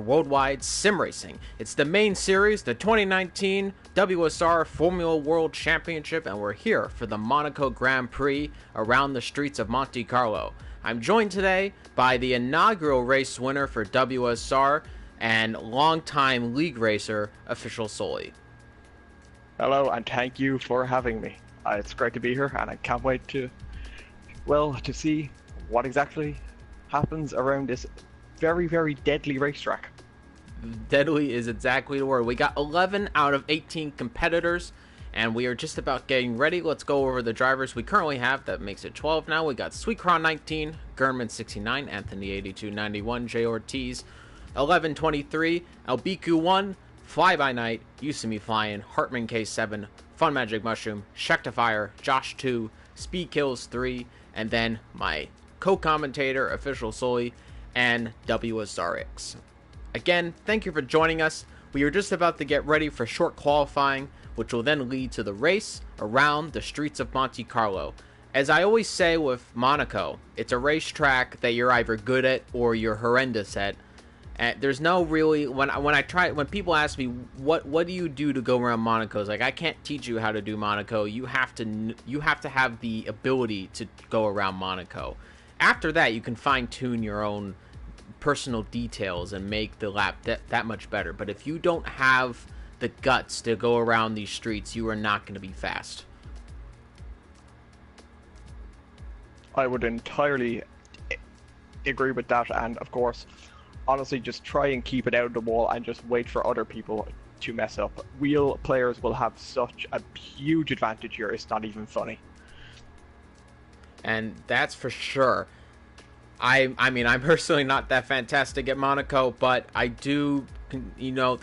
worldwide sim racing. It's the main series, the 2019 WSR Formula World Championship, and we're here for the Monaco Grand Prix around the streets of Monte Carlo. I'm joined today by the inaugural race winner for WSR and longtime league racer, Official Sully. Hello, and thank you for having me. It's great to be here, and I can't wait to see what exactly happens around this very, very deadly racetrack. Deadly is exactly the word. We got 11 out of 18 competitors, and we are just about getting ready. Let's go over the drivers we currently have. That makes it 12 now. We got Sweetcron 19, Gurman 69, Anthony 82, 91, Jay Ortiz 1123, Albiku 1, Fly By Night, Usumi Flying, Hartman K7, Fun Magic Mushroom, Shectifier, Josh 2, Speed Kills 3, and then my co-commentator, Official Sully, and WSRX. Again, thank you for joining us. We are just about to get ready for short qualifying, which will then lead to the race around the streets of Monte Carlo. As I always say with Monaco, it's a racetrack that you're either good at or you're horrendous at. And there's no really, when people ask me what do you do to go around Monaco, it's like, I can't teach you how to do Monaco. You have to have the ability to go around Monaco. After that, you can fine-tune your own personal details and make the lap that much better. But if you don't have the guts to go around these streets, you are not going to be fast. I would entirely agree with that, and of course, honestly, just try and keep it out of the wall and just wait for other people to mess up. Wheel players will have such a huge advantage here, it's not even funny. And that's for sure. I mean, I'm personally not that fantastic at Monaco, but I do,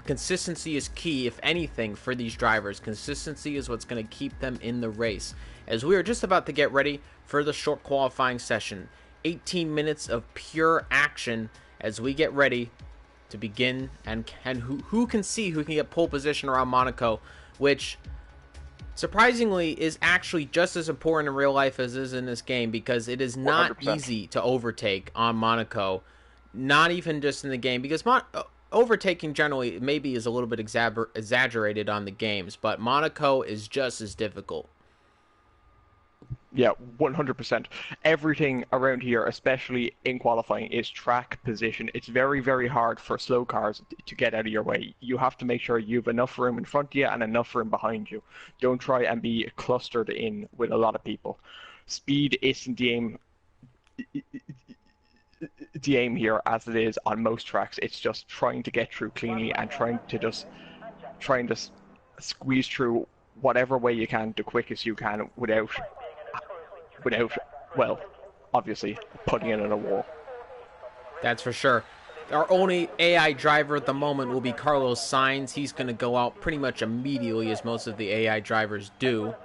consistency is key, if anything, for these drivers. Consistency is what's going to keep them in the race. As we are just about to get ready for the short qualifying session, 18 minutes of pure action as we get ready to begin, and who can get pole position around Monaco, which surprisingly is actually just as important in real life as is in this game, because it is not 100%. easy to overtake on Monaco, not even just in the game, because overtaking generally maybe is a little bit exaggerated on the games, but Monaco is just as difficult. Yeah, 100%. Everything around here, especially in qualifying, is track position. It's very, very hard for slow cars to get out of your way. You have to make sure you have enough room in front of you and enough room behind you. Don't try and be clustered in with a lot of people. Speed isn't the aim here as it is on most tracks. It's just trying to get through cleanly and trying to squeeze through whatever way you can, the quickest you can, without, well, obviously, putting it in a wall. That's for sure. Our only AI driver at the moment will be Carlos Sainz. He's going to go out pretty much immediately, as most of the AI drivers do.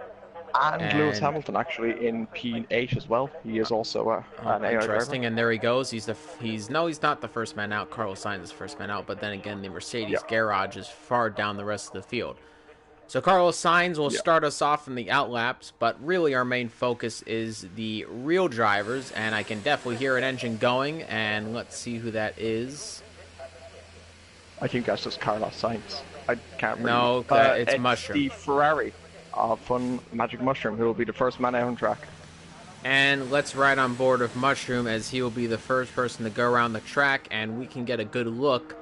And Lewis Hamilton, actually, in P8 as well. He is also an AI interesting, driver. And there he goes. He's not the first man out. Carlos Sainz is the first man out, but then again, the Mercedes garage is far down the rest of the field. So Carlos Sainz will start us off in the outlaps, but really our main focus is the real drivers, and I can definitely hear an engine going, and let's see who that is. I think that's just Carlos Sainz. I can't remember. No, it's Mushroom. The Ferrari of Fun Magic Mushroom, who will be the first man out on track. And let's ride on board with Mushroom, as he will be the first person to go around the track, and we can get a good look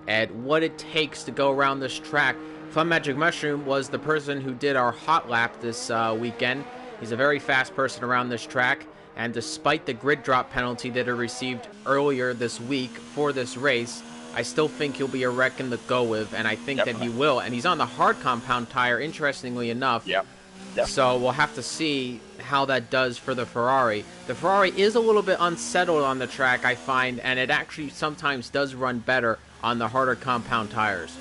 at what it takes to go around this track. Fun Magic Mushroom was the person who did our hot lap this weekend. He's a very fast person around this track, and despite the grid drop penalty that he received earlier this week for this race, I still think he'll be a wreck in the go with, and I think that he will. And he's on the hard compound tire, interestingly enough. Yep. So we'll have to see how that does for the Ferrari. The Ferrari is a little bit unsettled on the track, I find, and it actually sometimes does run better on the harder compound tires.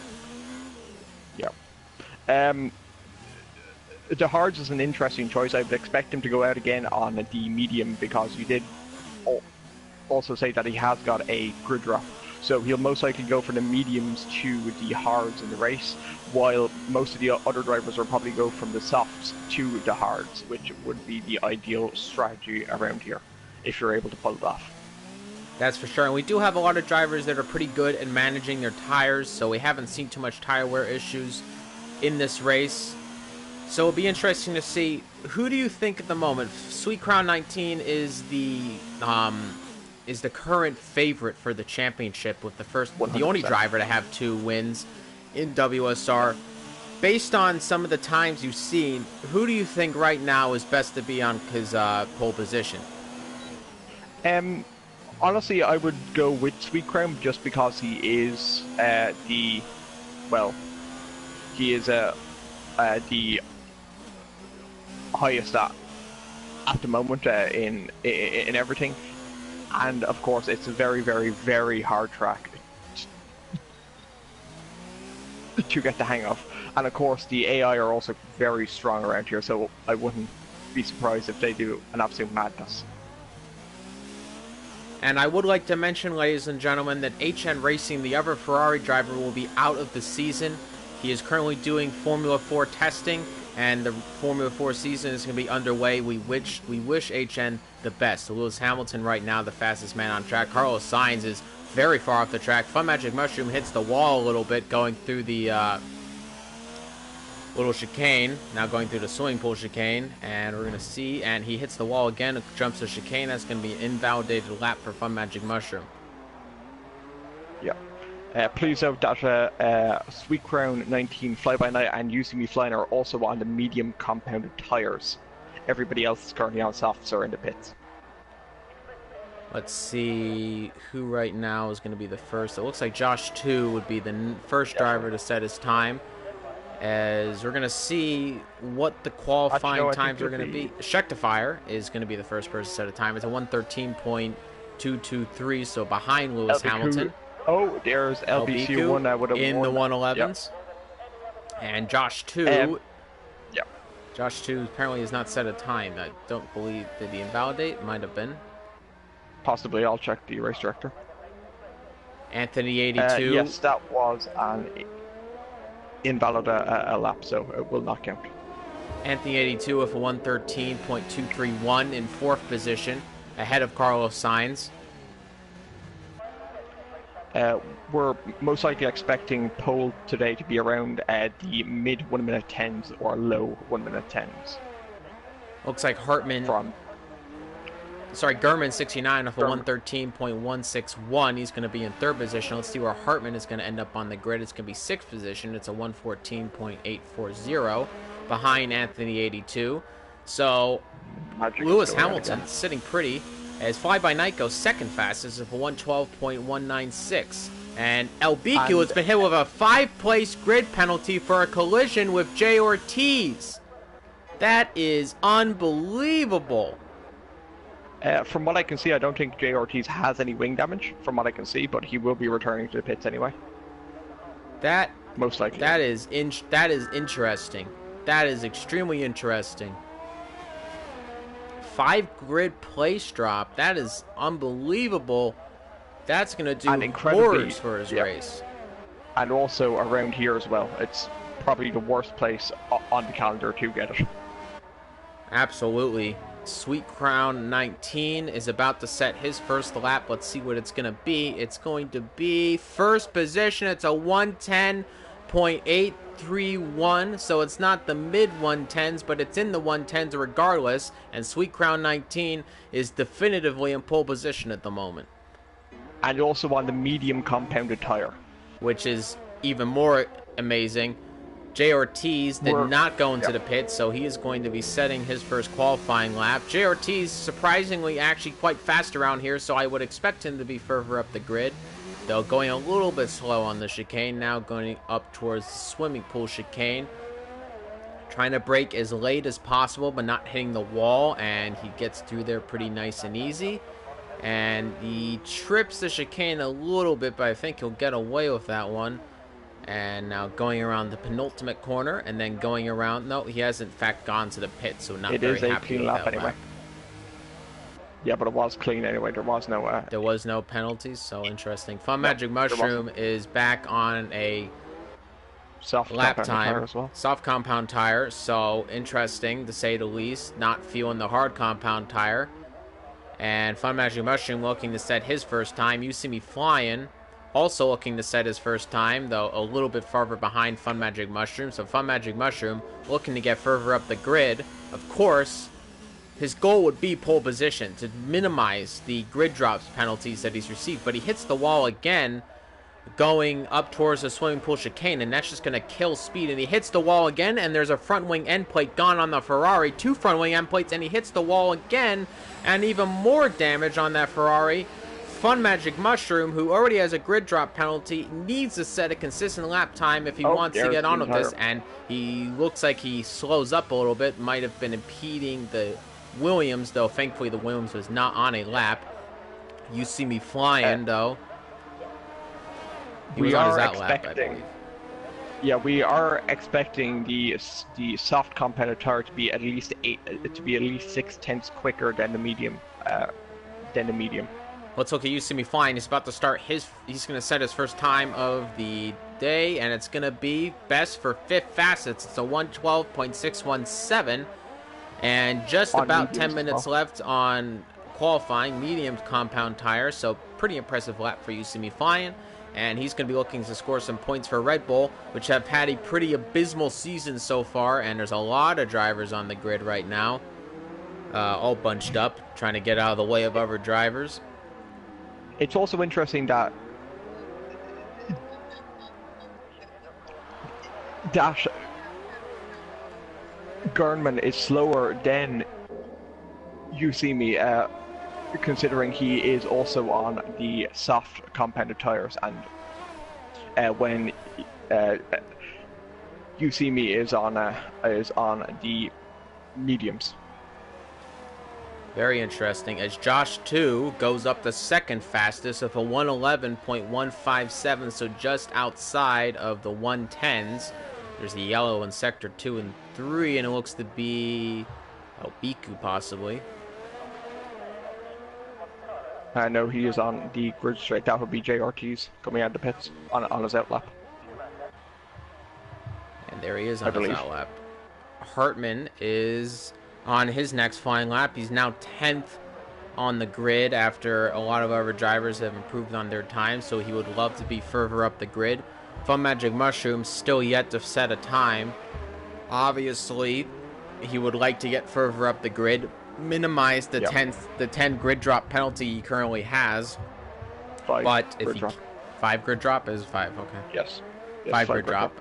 The hards is an interesting choice. I would expect him to go out again on the medium, because you did also say that he has got a grid drop. So he'll most likely go from the mediums to the hards in the race, while most of the other drivers will probably go from the softs to the hards, which would be the ideal strategy around here, if you're able to pull it off. That's for sure. And we do have a lot of drivers that are pretty good at managing their tires, so we haven't seen too much tire wear issues in this race. So it'll be interesting to see. Who do you think at the moment? Sweet Crown 19 is the current favorite for the championship, with the only driver to have 2 wins in WSR. Based on some of the times you've seen, who do you think right now is best to be on his pole position? Honestly, I would go with Sweet Crown just because he is the highest at the moment in everything, and of course it's a very, very, very hard track to get the hang of, and of course the AI are also very strong around here, so I wouldn't be surprised if they do an absolute madness. And I would like to mention, ladies and gentlemen, that HN Racing, the other Ferrari driver, will be out of the season. He is currently doing Formula 4 testing, and the Formula 4 season is going to be underway. We wish HN the best. So Lewis Hamilton right now, the fastest man on track. Carlos Sainz is very far off the track. Fun Magic Mushroom hits the wall a little bit going through the little chicane, now going through the swimming pool chicane, and we're going to see, and he hits the wall again, jumps the chicane. That's going to be an invalidated lap for Fun Magic Mushroom. Yeah. Please note that Sweet Crown 19 Fly-By-Night and UCB Flying are also on the medium compounded tires. Everybody else is currently on softs or in the pits. Let's see who right now is going to be the first. It looks like Josh 2 would be the first driver to set his time, as we're going to see what the qualifying times are going to be. Schecktifier is going to be the first person to set a time. It's a 1:13.223, so behind Lewis Hamilton. Oh, there's LBQ1 that would have in the 111s. Yep. And Josh 2. Josh 2 apparently has not set a time. I don't believe, did he invalidate? Might have been. Possibly. I'll check the race director. Anthony 82. Yes, that was an invalid a lap, so it will not count. Anthony 82 with a 1:13.231 in 4th position, ahead of Carlos Sainz. We're most likely expecting pole today to be around the mid 1 minute 10s or low 1 minute 10s. Looks like Gurman 69 with a 1:13.161. He's going to be in 3rd position. Let's see where Hartman is going to end up on the grid. It's going to be 6th position. It's a 1:14.840 behind Anthony 82. So Lewis Hamilton sitting pretty, as Fly-By-Night goes 2nd fastest with a 1:12.196. And LBQ has been hit with a 5-place grid penalty for a collision with Jay Ortiz. That is unbelievable. From what I can see, I don't think Jay Ortiz has any wing damage, from what I can see, but he will be returning to the pits anyway. That most likely. That is interesting. That is extremely interesting. 5 grid place drop. That is unbelievable. That's going to do wonders for his race. And also around here as well. It's probably the worst place on the calendar to get it. Absolutely. Sweet Crown 19 is about to set his first lap. Let's see what it's going to be. It's going to be 1st position. It's a 1:10.831. So it's not the mid 110s, but it's in the 110s regardless. And Sweet Crown 19 is definitively in pole position at the moment. And also on the medium compounded tire, which is even more amazing. Jay Ortiz did not go into the pit, so he is going to be setting his first qualifying lap. Jay Ortiz, surprisingly, actually quite fast around here, so I would expect him to be further up the grid. Though going a little bit slow on the chicane, now going up towards the swimming pool chicane. Trying to brake as late as possible, but not hitting the wall, and he gets through there pretty nice and easy. And he trips the chicane a little bit, but I think he'll get away with that one. And now going around the penultimate corner, and then going around. No, he has in fact gone to the pit, so not very happy with that lap. It is a clean lap anyway. Yeah, but it was clean anyway. There was no. There was no penalties, so interesting. Fun Magic Mushroom is back on a soft lap time as well. Soft compound tire, so interesting to say the least. Not feeling the hard compound tire. And Fun Magic Mushroom looking to set his first time. You See Me Flying also looking to set his first time, though a little bit farther behind Fun Magic Mushroom. So Fun Magic Mushroom looking to get further up the grid. Of course, his goal would be pole position to minimize the grid drops penalties that he's received. But he hits the wall again, going up towards the swimming pool chicane, and that's just going to kill speed. And he hits the wall again, and there's a front wing end plate gone on the Ferrari. 2 front wing end plates, and he hits the wall again, and even more damage on that Ferrari. Fun Magic Mushroom, who already has a grid drop penalty, needs to set a consistent lap time if he wants to get on with this, and he looks like he slows up a little bit. Might have been impeding the Williams, though thankfully the Williams was not on a lap. You See Me Flying, though. He was on his out lap, I believe. Yeah, we are expecting the soft compounded tire to be at least 6/10 quicker than the medium. Let's look at You See Me Flying. He's about to start he's going to set his first time of the day, and it's going to be best for 5th fastest. It's a 1:12.617, and just on about 10 minutes left on qualifying, medium compound tire, so pretty impressive lap for You See Me Flying. And he's going to be looking to score some points for Red Bull, which have had a pretty abysmal season so far, and there's a lot of drivers on the grid right now, all bunched up, trying to get out of the way of other drivers. It's also interesting that Gurnman is slower than You See Me, considering he is also on the soft compounded tires, and when You See Me is on the mediums. Very interesting, as Josh 2 goes up the 2nd fastest with a 1:11.157, so just outside of the 110s. There's the yellow in sector 2 and 3, and it looks to be Biku possibly. No, he is on the grid straight. That would be Jay Ortiz coming out of the pits on his outlap. And there he is on his outlap. Hartman is on his next flying lap. He's now 10th on the grid after a lot of other drivers have improved on their time, so he would love to be further up the grid. Fun Magic Mushroom still yet to set a time. Obviously, he would like to get further up the grid, minimize the 10 grid drop penalty he currently has. 5 but if grid he drop. 5 grid drop is 5, okay. Yes. 5 grid drop.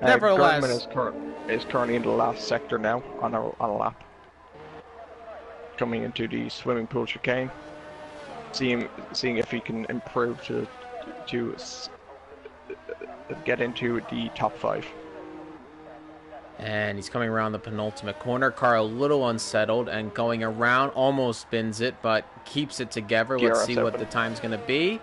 Nevertheless, Gurnman is currently in the last sector now on a lap, coming into the swimming pool chicane. Seeing if he can improve to get into the top 5. And he's coming around the penultimate corner. Car a little unsettled and going around, almost spins it, but keeps it together. Let's see what the time's going to be.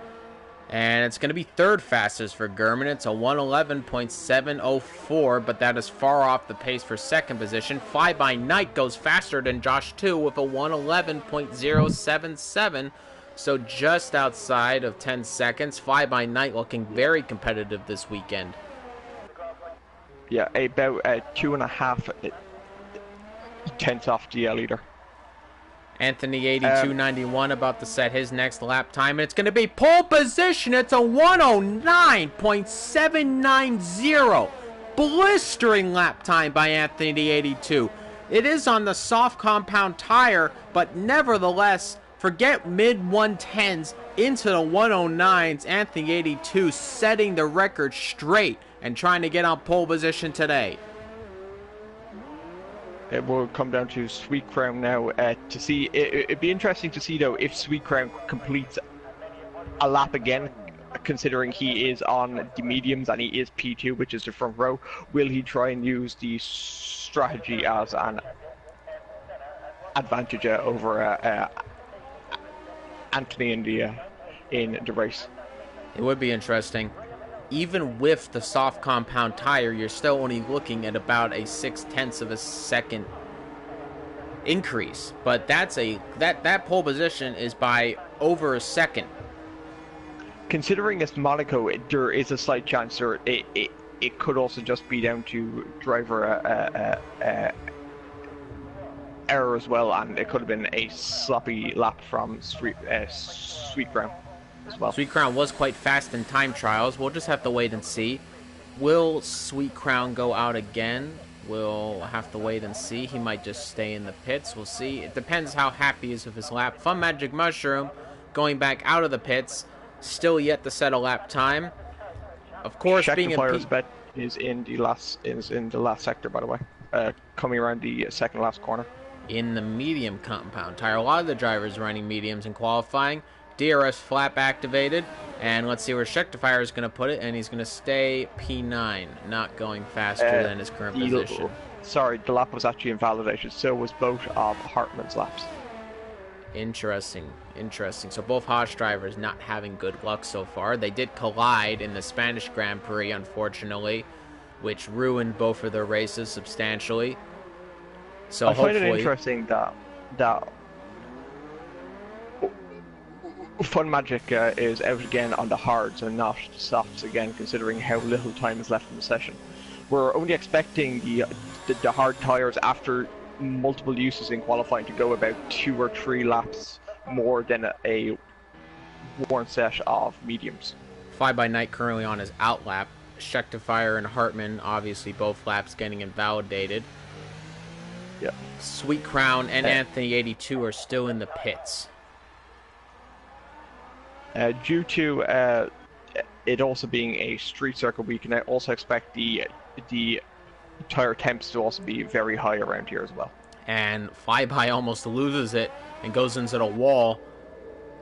And it's going to be 3rd fastest for Gurman. It's a 1:11.704, but that is far off the pace for 2nd position. Fly By Night goes faster than Josh 2 with a 1:11.077, so just outside of 10 seconds. Fly By Night looking very competitive this weekend. Yeah, about 2.5 tenths off the leader. Anthony 82.91 about to set his next lap time, and it's going to be pole position. It's a 1:09.790. Blistering lap time by Anthony 82. It is on the soft compound tire, but nevertheless, forget mid 110s into the 109s. Anthony 82 setting the record straight and trying to get on pole position today. It will come down to Sweet Crown now to see. It'd be interesting to see, though, if Sweet Crown completes a lap again, considering he is on the mediums and he is P2, which is the front row. Will he try and use the strategy as an advantage over Anthony in the race? It would be interesting. Even with the soft compound tire, you're still only looking at about a 0.6 of a second increase. But that's that pole position is by over a second. Considering it's Monaco, there is a slight chance it could also just be down to driver error as well, and it could have been a sloppy lap from Sweet Ground as well. Sweet Crown was quite fast in time trials. We'll just have to wait and see. Will Sweet Crown go out again? We'll have to wait and see. He might just stay in the pits. We'll see. It depends how happy he is with his lap. Fun Magic Mushroom going back out of the pits. Still yet to set a lap time. Of course, being Fire's bet is in the last sector, by the way. Coming around the second last corner. In the medium compound tire. A lot of the drivers running mediums in qualifying. DRS flap activated. And let's see where Shectifier is going to put it. And he's going to stay P9. Not going faster than his current position. Sorry, the lap was actually invalidated. So was both of Hartman's laps. Interesting. So both Haas drivers not having good luck so far. They did collide in the Spanish Grand Prix, unfortunately, which ruined both of their races substantially. So I find it interesting that Fun Magic is out again on the hards and not softs again, considering how little time is left in the session. We're only expecting the hard tires after multiple uses in qualifying to go about 2 or 3 laps more than a worn set of mediums. Fly By Night currently on his out lap. Shectifier and Hartman, obviously both laps getting invalidated. Yep. Sweet Crown and Anthony 82 are still in the pits. Due to it also being a street circuit, we can also expect the tire temps to also be very high around here as well. And Flyby almost loses it and goes into the wall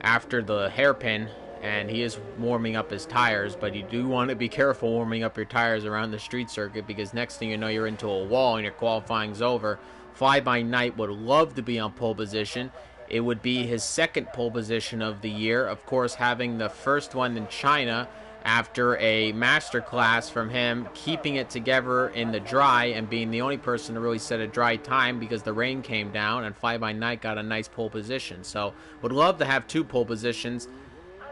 after the hairpin, and he is warming up his tires, but you do want to be careful warming up your tires around the street circuit, because next thing you know you're into a wall and your qualifying's over. Fly By Night would love to be on pole position. It would be his second pole position of the year, of course having the first one in China after a masterclass from him, keeping it together in the dry and being the only person to really set a dry time because the rain came down, and Fly By Night got a nice pole position. So would love to have 2 pole positions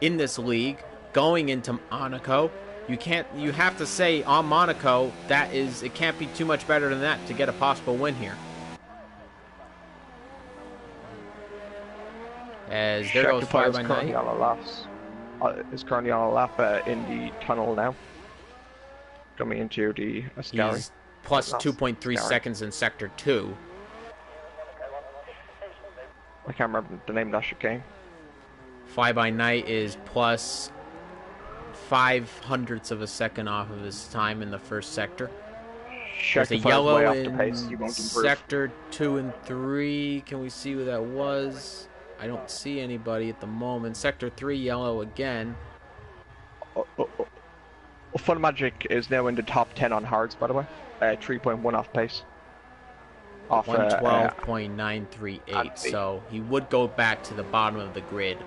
in this league going into Monaco. You have to say on Monaco, it can't be too much better than that to get a possible win here. As there goes Fly By Night. Is currently on a lap in the tunnel now. Coming into the Ascari. He's plus 2.3 seconds in Sector 2. I can't remember the name of that chicane. Fly By Night is plus 0.05 of a second off of his time in the first sector. There's a yellow in Sector 2 and 3. Can we see who that was? I don't see anybody at the moment. Sector 3 yellow again. Fun Magic is now in the top 10 on hards, by the way. 3.1 off pace. Off 112.938. So he would go back to the bottom of the grid.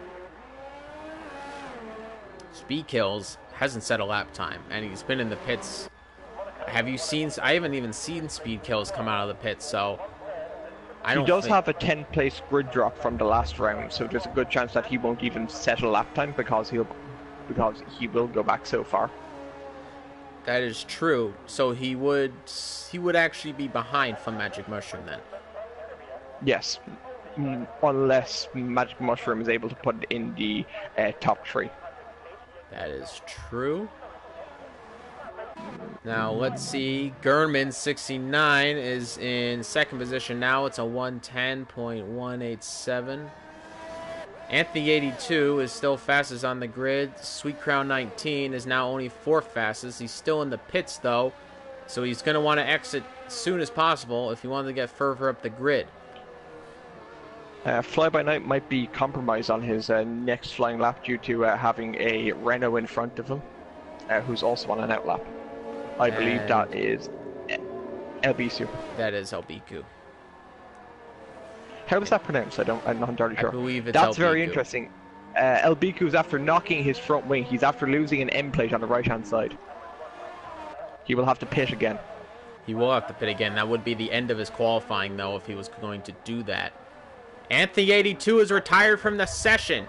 Speed Kills hasn't set a lap time, and he's been in the pits. Have you seen? I haven't even seen Speed Kills come out of the pits, so he does have a 10-place grid drop from the last round, so there's a good chance that he won't even set a lap time because he will go back so far. That is true. So he would actually be behind Fun Magic Mushroom then. Yes, unless Magic Mushroom is able to put it in the top 3. That is true. Now, let's see. Gurman, 69, is in second position now. It's a 110.187. Anthony, 82, is still fastest on the grid. Sweet Crown, 19, is now only 4th fastest. He's still in the pits, though, so he's going to want to exit as soon as possible if he wanted to get further up the grid. Fly By Night might be compromised on his next flying lap due to having a Renault in front of him, who's also on an out lap. I believe that is Elbisu. That is Elbiku. How is that pronounced? I'm not entirely sure. I believe it's That's Elbiku. Very interesting. Elbiku's after knocking his front wing. He's after losing an end plate on the right-hand side. He will have to pit again. He will have to pit again. That would be the end of his qualifying, though, if he was going to do that. Anthony, 82, is retired from the session.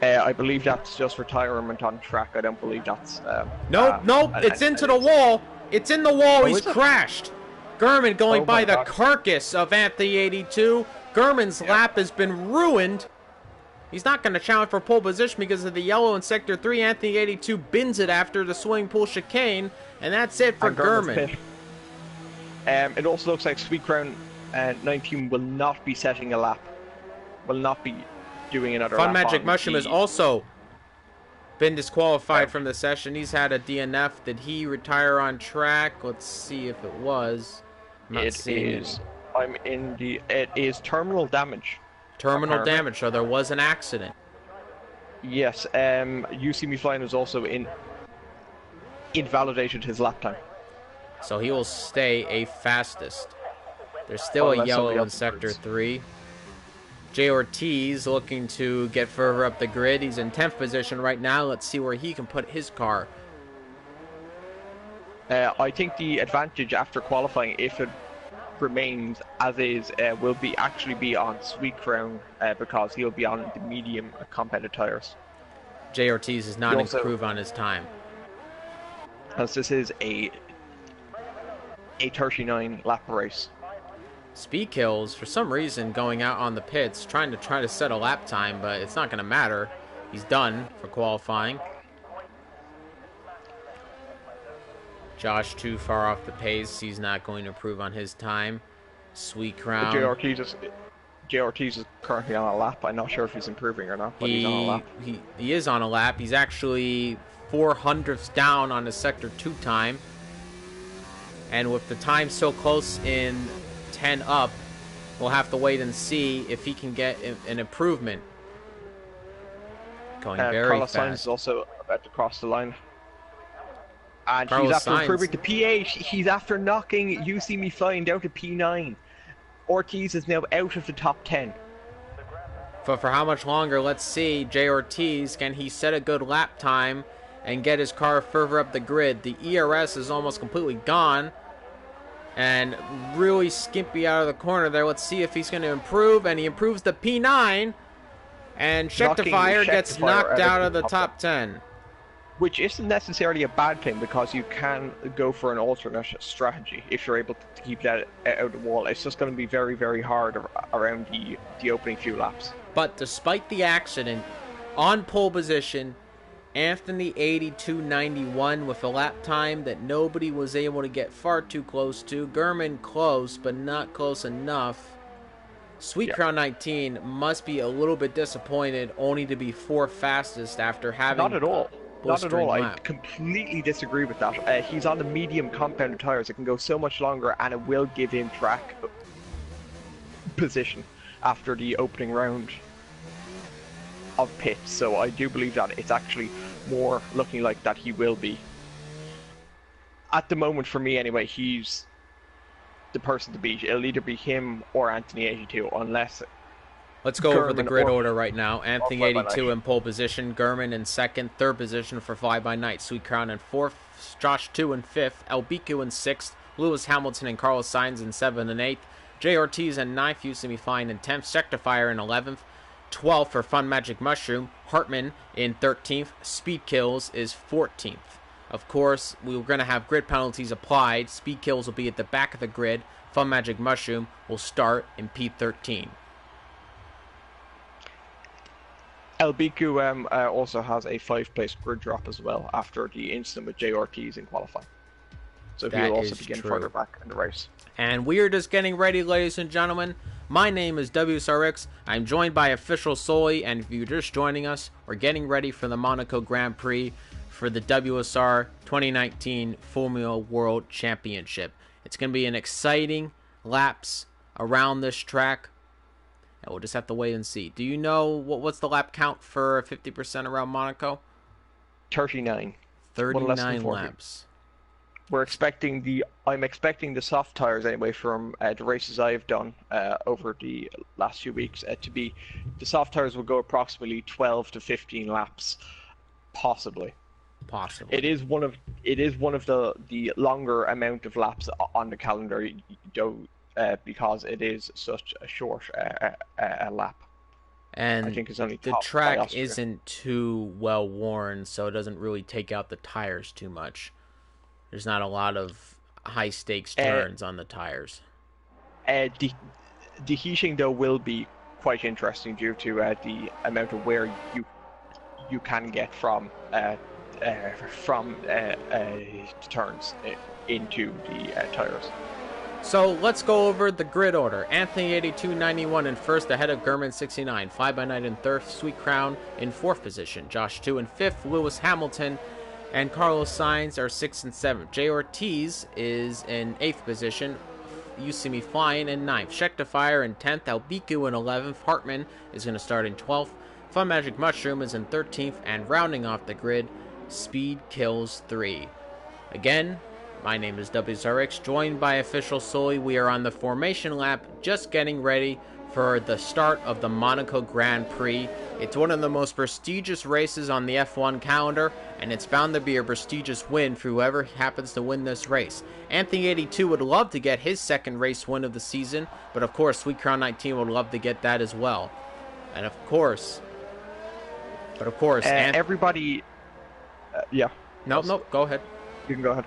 I believe that's just retirement on track. I don't believe that's... Nope, it's into the wall. It's in the wall. He's crashed. Gurman going Oh by my the God. carcass of Anthony 82. Gurman's lap has been ruined. He's not going to challenge for pole position because of the yellow in Sector 3. Anthony 82 bins it after the swimming pool chicane. And that's it for And Gurman's Gurman. pit. It also looks like Sweet Crown 19 will not be setting a lap. Will not be doing another Fun lap Magic on Mushroom the... has also been disqualified from the session. He's had a DNF. Did he retire on track? Let's see if it was. I'm not seeing it. It is terminal damage. Terminal apparently. damage, so there was an accident. Yes, You See Me Flying was also invalidated his lap time. So he will stay a fastest. There's still a yellow in Sector 3. Jay Ortiz looking to get further up the grid. He's in 10th position right now. Let's see where he can put his car. I think the advantage after qualifying, if it remains as is, will actually be on Sweet Crown because he'll be on the medium competitive tires. Jay Ortiz is not improved on his time. As this is a 39 lap race. Speed Kills, for some reason, going out on the pits, trying to set a lap time, but it's not going to matter. He's done for qualifying. Josh too far off the pace. He's not going to improve on his time. Sweet Crown. Jay Ortiz is currently on a lap. I'm not sure if he's improving or not, but he's on a lap. He is on a lap. He's actually 400ths down on his Sector 2 time. And with the time so close in 10 up, we'll have to wait and see if he can get an improvement. Going very Carlos fast. Sainz is also about to cross the line. And Carlos he's after Sainz. improving to P8. He's after knocking You See Me Flying down to P9. Ortiz is now out of the top 10. But for how much longer? Let's see. Jay Ortiz, can he set a good lap time and get his car further up the grid? The ERS is almost completely gone. And really skimpy out of the corner there. Let's see if he's going to improve. And he improves to P9. And Schectifier gets knocked out of the top 10. Which isn't necessarily a bad thing because you can go for an alternate strategy if you're able to keep that out of the wall. It's just going to be very, very hard around the opening few laps. But despite the accident, on pole position, Anthony 82.91 with a lap time that nobody was able to get far too close to. Gurman close, but not close enough. Sweet Crown 19 must be a little bit disappointed only to be fourth fastest after having... Not at all. Not at all. Lap. I completely disagree with that. He's on the medium compound tires. It can go so much longer, and it will give him track position after the opening round of pits. So I do believe that it's actually more looking like that he will be. At the moment, for me anyway, he's the person to beat. It'll either be him or Anthony 82, unless... Let's go over the grid order right now. Anthony Fly by 82 Night. in pole position. Gurman in second. Third position for Fly by Night. Sweet Crown in fourth. Josh 2 in fifth. Albiku in sixth. Lewis Hamilton and Carlos Sainz in seventh and eighth. Jay Ortiz in ninth. You See Me Flying in 10th. Schectifier in 11th. 12th for Fun Magic Mushroom. Hartman in 13th. Speed Kills is 14th. Of course, we were going to have grid penalties applied. Speed Kills will be at the back of the grid. Fun Magic Mushroom will start in P13. Albiku also has a 5-place grid drop as well after the incident with Jay Ortiz in qualifying. So he'll also begin further back in the race. And we are just getting ready, ladies and gentlemen. My name is WSRX. I'm joined by Official Sully, and if you're just joining us, we're getting ready for the Monaco Grand Prix for the WSR 2019 Formula World Championship. It's going to be an exciting laps around this track. And we'll just have to wait and see. Do you know what's the lap count for 50% around Monaco? 39. 39 laps. I'm expecting the soft tires anyway from the races I've done over the last few weeks to be the soft tires will go approximately 12 to 15 laps, possibly. It is one of the longer amount of laps on the calendar, because it is such a short lap. And I think it's only the track isn't too well worn, so it doesn't really take out the tires too much. There's not a lot of high stakes Uh, turns on the tires. the heating though will be quite interesting due to the amount of wear you can get from turns into the tires. So let's go over the grid order. Anthony 82.91 in first, ahead of Gurman 69. Fly by Night in third, Sweet Crown in fourth position. Josh 2 in fifth, Lewis Hamilton and Carlos Sainz are 6th and 7th. Jay Ortiz is in 8th position. You See Me Flying in 9th. Scheckterfire in 10th. Albiku in 11th. Hartman is going to start in 12th. Fun Magic Mushroom is in 13th. And rounding off the grid, Speed Kills 3. Again, my name is WSRX, joined by Official Sully. We are on the formation lap, just getting ready for the start of the Monaco Grand Prix. It's one of the most prestigious races on the F1 calendar, and it's bound to be a prestigious win for whoever happens to win this race. Anthony 82 would love to get his second race win of the season, but of course, Sweet Crown 19 would love to get that as well. And of course, everybody, yeah. No, go ahead. You can go ahead.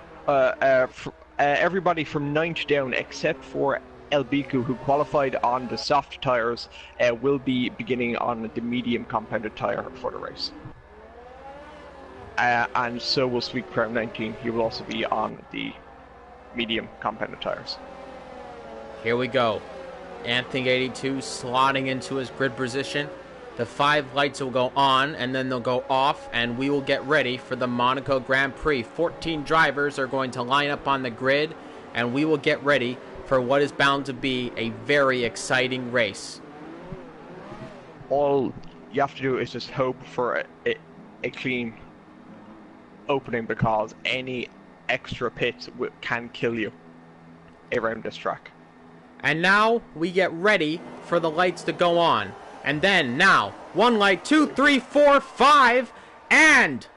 Everybody from 9th down, except for Elbiku, who qualified on the soft tires, will be beginning on the medium compounded tire for the race. And so will Sweet Crown 19. He will also be on the medium compounded tires. Here we go. Anthony 82 slotting into his grid position. The 5 lights will go on, and then they'll go off, and we will get ready for the Monaco Grand Prix. 14 drivers are going to line up on the grid, and we will get ready for what is bound to be a very exciting race. All you have to do is just hope for a clean opening, because any extra pits can kill you around this track. And now we get ready for the lights to go on. And then, now, 1 light, 2, 3, 4, 5, and...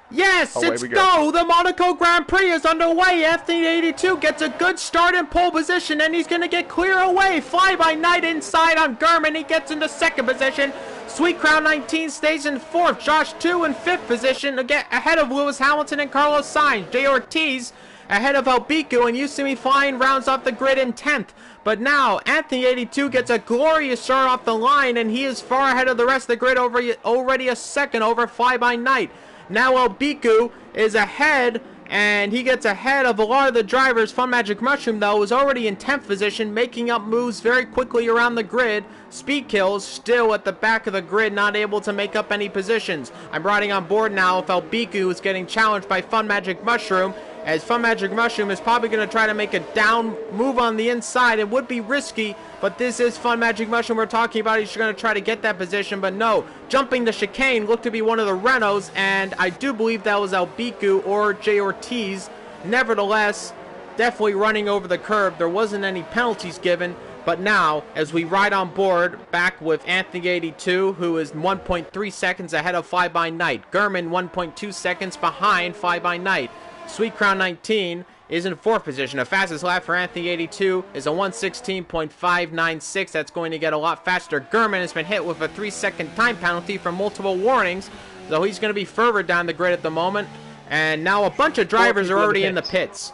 Yes, it's go! The Monaco Grand Prix is underway. Anthony 82 gets a good start in pole position, and he's going to get clear away. Fly by Night inside on Gurman. He gets into 2nd position. Sweet Crown 19 stays in 4th. Josh 2 in 5th position, ahead of Lewis Hamilton and Carlos Sainz. Jay Ortiz ahead of Albiku, and You See Me Flying rounds off the grid in 10th. But now, Anthony 82 gets a glorious start off the line, and he is far ahead of the rest of the grid, already a second over Fly By Night. Now Albiku is ahead, and he gets ahead of a lot of the drivers. Fun Magic Mushroom, though, is already in 10th position, making up moves very quickly around the grid. Speed Kills still at the back of the grid, not able to make up any positions. I'm riding on board now if Albiku is getting challenged by Fun Magic Mushroom, as Fun Magic Mushroom is probably going to try to make a down move on the inside. It would be risky, but this is Fun Magic Mushroom we're talking about. He's going to try to get that position, but no. Jumping the chicane looked to be one of the Renaults, and I do believe that was Albiku or Jay Ortiz. Nevertheless, definitely running over the curb. There wasn't any penalties given, but now, as we ride on board, back with Anthony 82, who is 1.3 seconds ahead of Fly By Night. Gurman 1.2 seconds behind Fly By Night. Sweet Crown 19 is in 4th position. The fastest lap for Anthony 82 is a 1:16.596. That's going to get a lot faster. Gurman has been hit with a 3-second time penalty for multiple warnings, so he's going to be further down the grid at the moment. And now a bunch of drivers are already in the pits.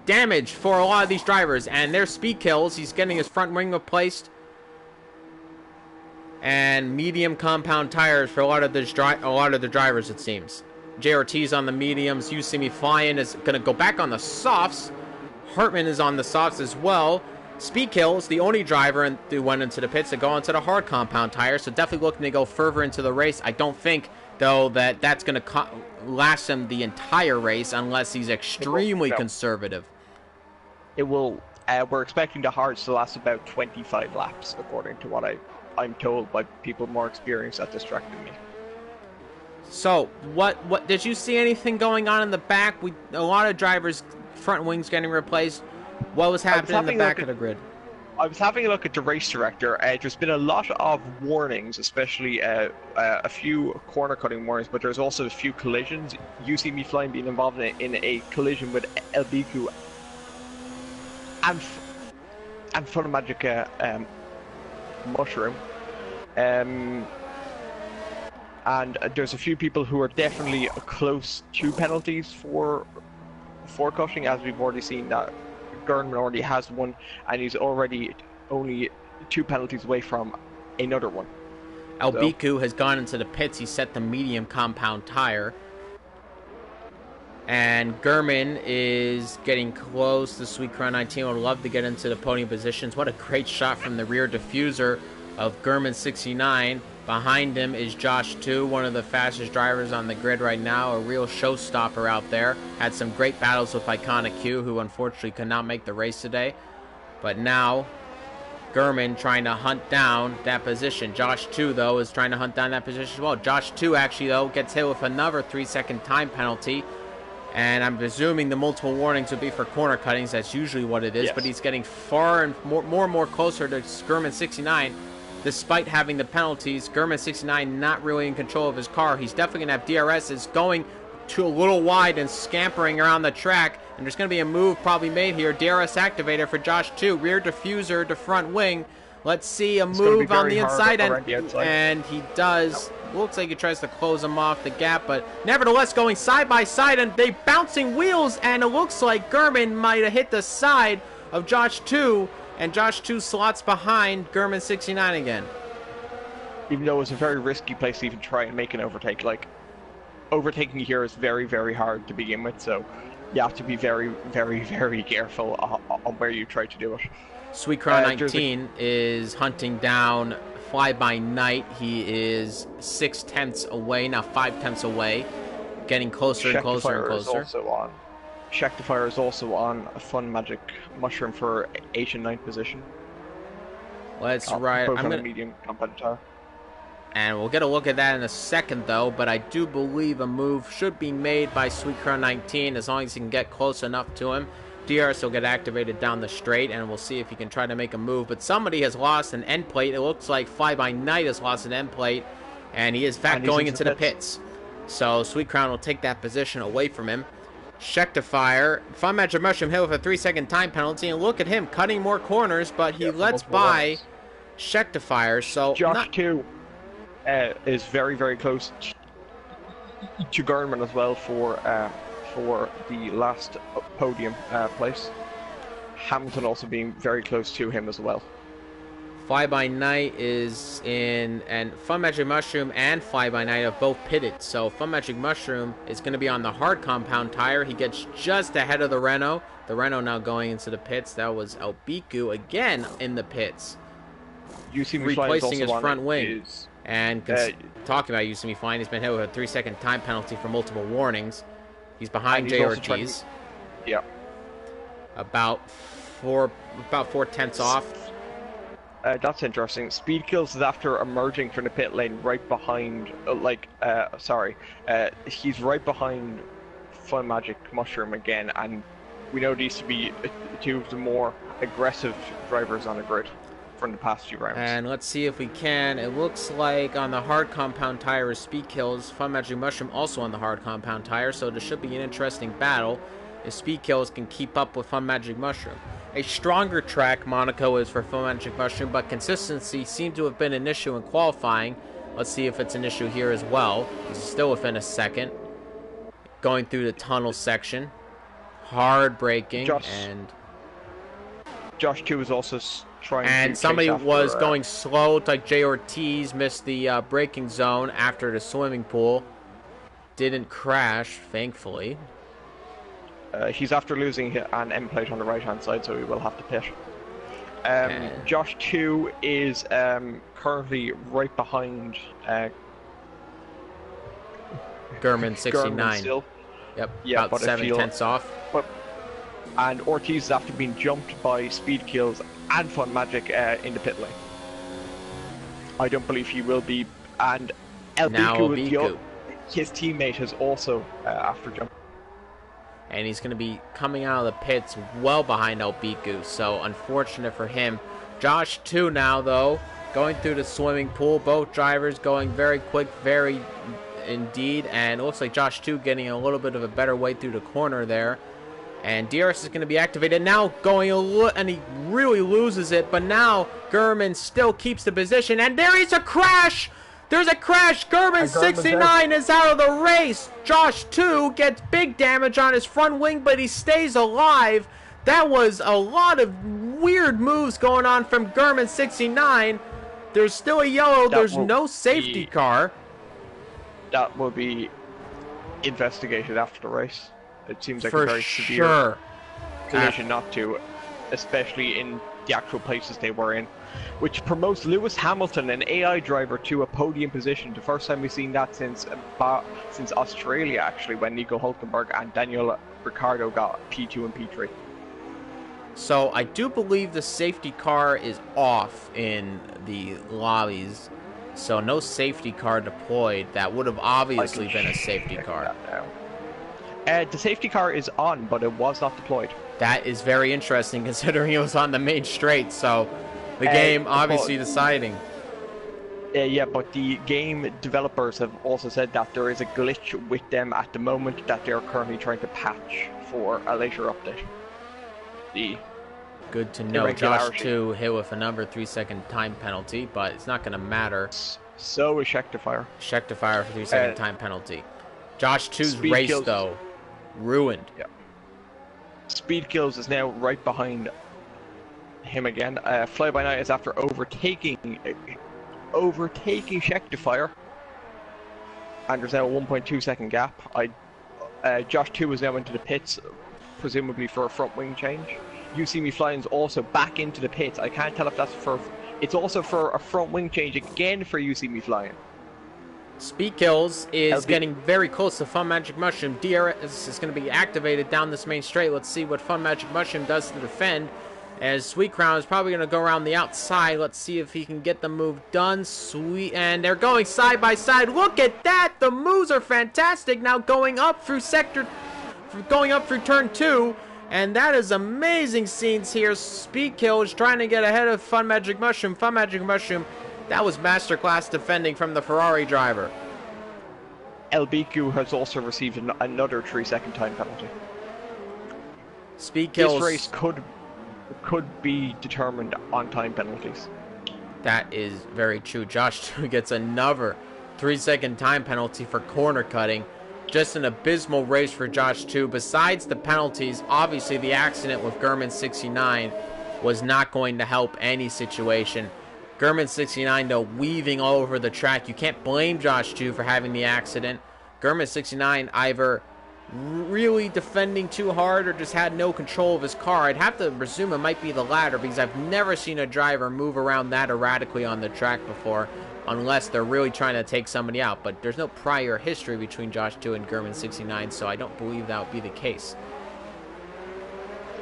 Damage for a lot of these drivers, and there's Speed Kills. He's getting his front wing replaced. And medium compound tires for a lot of the drivers, it seems. Jay Ortiz on the mediums. You See Me Flying is going to go back on the softs. Hartman is on the softs as well. Speed Kills, the only driver who went into the pits to go into the hard compound tires, so definitely looking to go further into the race. I don't think, though, that that's going to last him the entire race unless he's extremely conservative. It will. We're expecting the hards to last about 25 laps, according to what I'm told by people more experienced at this track than me. So, what did you see anything going on in the back? A lot of drivers' front wings getting replaced. What was happening in the back of the grid? I was having a look at the race director. There's been a lot of warnings, especially a few corner cutting warnings, but there's also a few collisions. You See Me Flying being involved in a collision with Elbiku and Fun Magic Mushroom. And there's a few people who are definitely close to penalties for for cutting, as we've already seen that Gurnman already has one, and he's already only 2 penalties away from another one. Albiku has gone into the pits. He set the medium compound tire. And Gurman is getting close to Sweet Crown 19. Would love to get into the podium positions. What a great shot from the rear diffuser of Gurman 69. Behind him is Josh 2, one of the fastest drivers on the grid right now. A real showstopper out there. Had some great battles with Iconic Q, who unfortunately could not make the race today. But now Gurman trying to hunt down that position. Josh 2, though, is trying to hunt down that position as well. Josh 2, actually, though, gets hit with another 3-second time penalty. And I'm presuming the multiple warnings would be for corner cuttings. That's usually what it is. Yes. But he's getting far and more closer to Gurman 69. Despite having the penalties, Gurman 69 not really in control of his car. He's definitely going to have DRS is going to a little wide and scampering around the track. And there's going to be a move probably made here. DRS activator for Josh 2. Rear diffuser to front wing. Let's see a move on the inside. And he does. Looks like he tries to close him off the gap. But nevertheless, going side by side. And they bouncing wheels. And it looks like Gurman might have hit the side of Josh 2. And Josh 2 slots behind Gurman 69 again. Even though it's a very risky place to even try and make an overtake. Like, overtaking here is very, very hard to begin with. So you have to be very, very, very careful on where you try to do it. Sweet Crown 19 is hunting down Fly By Night. He is 6/10 away, now 5/10 away. Getting closer and closer and closer. Shectifier is also on a Fun Magic Mushroom for 8th and 9th position. Let's ride. Both on a medium competitor. And we'll get a look at that in a second, though. But I do believe a move should be made by Sweet Crown 19 as long as he can get close enough to him. DRS will get activated down the straight, and we'll see if he can try to make a move. But somebody has lost an end plate. It looks like Fly By Night has lost an end plate, and he is in fact going into the pits. So Sweet Crown will take that position away from him. Shectifier, Fun Magic Mushroom hit with a 3-second time penalty, and look at him cutting more corners, but he lets by Shectifier. So Josh 2 is very, very close to Gurman as well for the last podium place. Hamilton also being very close to him as well. Fly By Night is in, and Fun Magic Mushroom and Fly By Night have both pitted. So Fun Magic Mushroom is going to be on the hard compound tire. He gets just ahead of the Renault. The Renault now going into the pits. That was Albiku again in the pits. Replacing his front wing. And talking about Usemi Flying, he's been hit with a 3-second time penalty for multiple warnings. He's behind Jay Ortiz. Yeah. About 4/10 off. That's interesting. Speed Kills is after emerging from the pit lane right behind, he's right behind Fun Magic Mushroom again, and we know these to be 2 of the more aggressive drivers on the grid from the past few rounds. And let's see if we can. It looks like on the hard compound tire is Speed Kills. Fun Magic Mushroom also on the hard compound tire, so this should be an interesting battle if Speed Kills can keep up with Fun Magic Mushroom. A stronger track, Monaco, is for Fun Magic Mushroom, but consistency seemed to have been an issue in qualifying. Let's see if it's an issue here as well. He's still within a second. Going through the tunnel section. Hard braking. Josh 2 is also trying and to somebody was going slow, like Jay Ortiz missed the braking zone after the swimming pool. Didn't crash, thankfully. He's after losing an end plate on the right-hand side, so he will have to pit. Josh 2 is currently right behind Gurman 69. Still. Yep, yeah, about 7/10 off. And Ortiz is after being jumped by Speed Kills and Fun Magic in the pit lane. I don't believe he will be. And Albiku, his teammate, has also after jumped. And he's going to be coming out of the pits well behind Albiku, so unfortunate for him. Josh 2 now, though, going through the swimming pool. Both drivers going very quick, very indeed. And it looks like Josh 2 getting a little bit of a better way through the corner there. And DRS is going to be activated now, going and he really loses it. But now Gurman still keeps the position. And there is a crash! There's a crash. German 69 is out of the race. Josh 2 gets big damage on his front wing, but he stays alive. That was a lot of weird moves going on from German 69. There's still a yellow. There's no safety car. That will be investigated after the race. It seems like a very severe collision not to, especially in the actual places they were in, which promotes Lewis Hamilton, an AI driver, to a podium position. The first time we've seen that since Australia, actually, when Nico Hulkenberg and Daniel Ricciardo got P2 and P3. So I do believe the safety car is off in the lobbies, so no safety car deployed. That would have obviously been a safety car. The safety car is on, but it was not deployed. That is very interesting considering it was on the main straight, so the game obviously deciding. Yeah, but the game developers have also said that there is a glitch with them at the moment that they're currently trying to patch for a later update. Good to know. Josh 2 hit with another 3-second time penalty, but it's not going to matter. So is Schecterfire. Schecterfire for 3-second time penalty. Josh 2's race, though, ruined. Yeah. Speed Kills is now right behind him again. Fly By Night is after overtaking Schecterfire. And there's now a 1.2 second gap. Josh 2 is now into the pits, presumably for a front wing change. You See Me Flying's also back into the pits. I can't tell if that's for... It's also for a front wing change again for You See Me Flying. Speed Kills is getting very close to Fun Magic Mushroom. DRS is going to be activated down this main straight. Let's see what Fun Magic Mushroom does to defend. As Sweet Crown is probably going to go around the outside. Let's see if he can get the move done. And they're going side by side. Look at that! The moves are fantastic. Now going up through turn 2. And that is amazing scenes here. Speed Kill is trying to get ahead of Fun Magic Mushroom. Fun Magic Mushroom, that was masterclass defending from the Ferrari driver. LBQ has also received another 3-second time penalty. Speed Kills. This race could be determined on time penalties. That is very true. Josh gets another 3-second time penalty for corner cutting. Just an abysmal race for Josh 2. Besides the penalties, obviously the accident with German 69 was not going to help any situation. German 69, though, weaving all over the track. You can't blame Josh 2 for having the accident. German 69 either really defending too hard or just had no control of his car. I'd have to presume it might be the latter because I've never seen a driver move around that erratically on the track before, unless they're really trying to take somebody out. But there's no prior history between Josh 2 and German 69, so I don't believe that would be the case.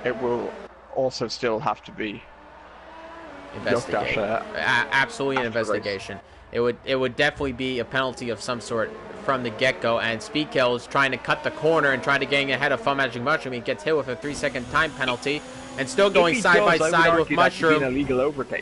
It will also still have to be investigated. Absolutely an investigation. It would definitely be a penalty of some sort from the get-go, and Speed Kill is trying to cut the corner and trying to get ahead of Fun Magic Mushroom. He gets hit with a 3-second time penalty. And still going side by side with Mushroom.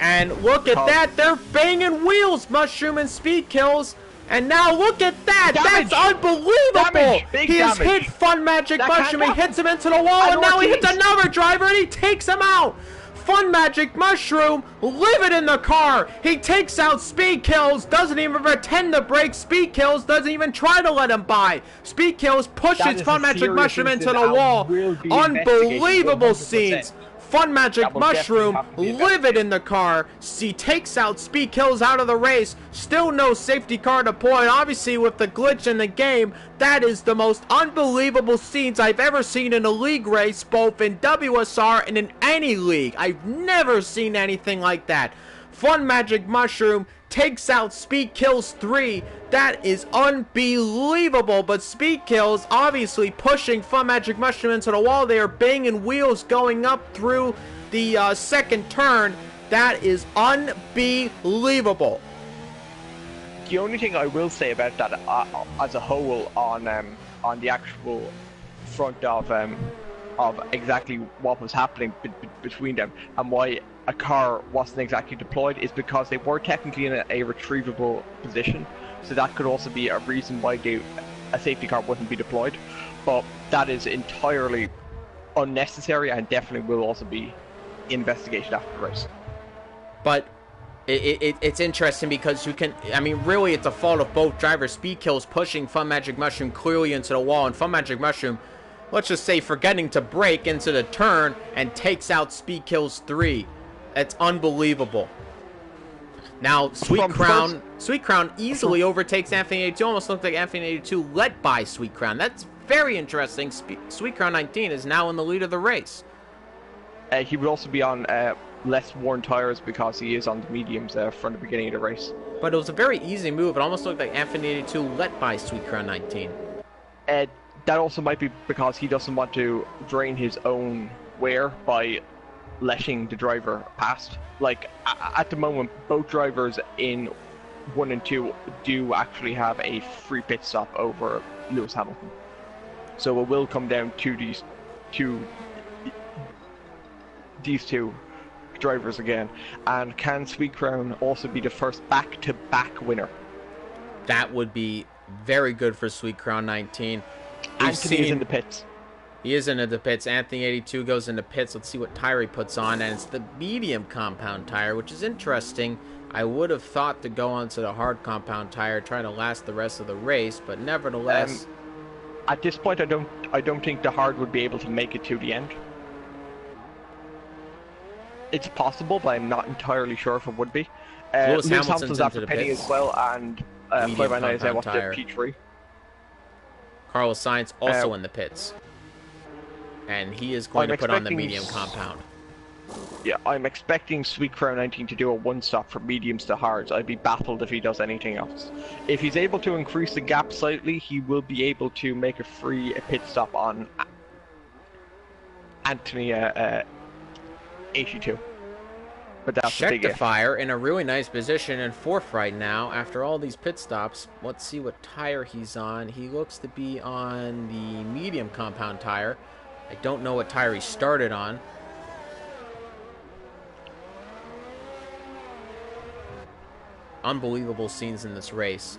And look at that, they're banging wheels, Mushroom and Speed Kills. And now look at that, that's unbelievable. He has hit Fun Magic Mushroom, he hits him into the wall, and now he hits another driver and he takes him out. Fun Magic Mushroom, livid in the car. He takes out Speed Kills, doesn't even pretend to brake. Speed Kills doesn't even try to let him by. Speed Kills pushes Fun Magic Mushroom into the wall. Unbelievable scenes. Fun Magic Mushroom, livid in the car. He takes out Speed Kills out of the race. Still no safety car deployed. Obviously, with the glitch in the game, that is the most unbelievable scenes I've ever seen in a league race, both in WSR and in any league. I've never seen anything like that. Fun Magic Mushroom takes out Speed Kills 3. That is unbelievable, but Speed Kills obviously pushing Fun Magic Mushroom into the wall. They are banging wheels going up through the second turn. That is unbelievable. The only thing I will say about that as a whole on the actual front of exactly what was happening between them and why a car wasn't exactly deployed is because they were technically in a retrievable position. So that could also be a reason why a safety car wouldn't be deployed. But that is entirely unnecessary and definitely will also be investigated after the race. But it's interesting because you can, I mean, really it's a fault of both drivers. Speed Kills pushing Fun Magic Mushroom clearly into the wall, and Fun Magic Mushroom, let's just say, forgetting to brake into the turn and takes out Speed Kills 3. That's unbelievable. Now, Sweet Crown easily overtakes Anthony 82. Almost looked like Anthony 82 led by Sweet Crown. That's very interesting. Sweet Crown 19 is now in the lead of the race. He would also be on less worn tires because he is on the mediums from the beginning of the race. But it was a very easy move. It almost looked like Anthony 82 led by Sweet Crown 19. That also might be because he doesn't want to drain his own wear by letting the driver past. Like, at the moment, both drivers in 1 and 2 do actually have a free pit stop over Lewis Hamilton. So it will come down to these two drivers again. And can Sweet Crown also be the first back-to-back winner? That would be very good for Sweet Crown 19. Anthony is in the pits. He is into the pits. Anthony 82 goes into pits. Let's see what tire he puts on, and it's the medium compound tire, which is interesting. I would have thought to go onto the hard compound tire, try to last the rest of the race, but nevertheless, at this point, I don't think the hard would be able to make it to the end. It's possible, but I'm not entirely sure if it would be. Lewis Hamilton's after pitting as well, and Fly-by-Night is out with the P3. Carlos Sainz also in the pits. And he is going to put on the medium compound. Yeah, I'm expecting Sweet Crown 19 to do a one-stop from mediums to hards. I'd be baffled if he does anything else. If he's able to increase the gap slightly, he will be able to make a pit stop on Anthony 82. But that's a big if. Schecterfire in a really nice position in 4th right now after all these pit stops. Let's see what tire he's on. He looks to be on the medium compound tire. I don't know what tire he started on. Unbelievable scenes in this race.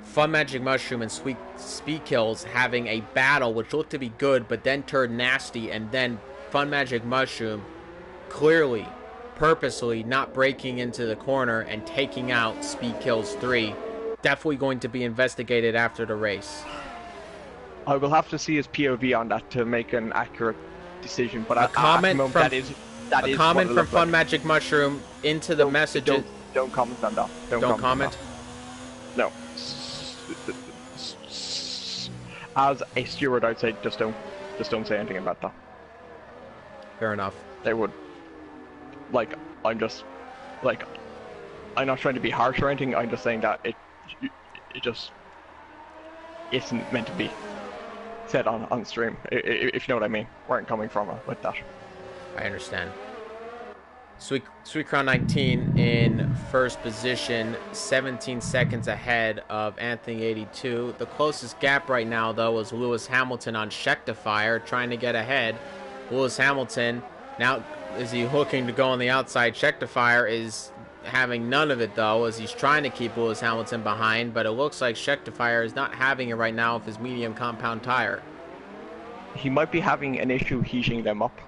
Fun Magic Mushroom and Speed Kills having a battle which looked to be good but then turned nasty, and then Fun Magic Mushroom clearly, purposely not breaking into the corner and taking out Speed Kills 3. Definitely going to be investigated after the race. I will have to see his POV on that to make an accurate decision, but a comment from Fun like. Magic Mushroom into the messages. Don't comment on that. Don't comment? No. As a steward, I'd say just don't say anything about that. Fair enough. They would. Like, I'm not trying to be harsh or anything. I'm just saying that it just isn't meant to be said on stream. If you know what I mean. Where I'm coming from with that. I understand. Sweet Crown 19 in first position, 17 seconds ahead of Anthony 82. The closest gap right now, though, is Lewis Hamilton on Schecterfire, trying to get ahead. Lewis Hamilton, now is he looking to go on the outside? Schecterfire is having none of it, though, as he's trying to keep Lewis Hamilton behind, but it looks like Schecterfire is not having it right now with his medium compound tire. He might be having an issue heating them up.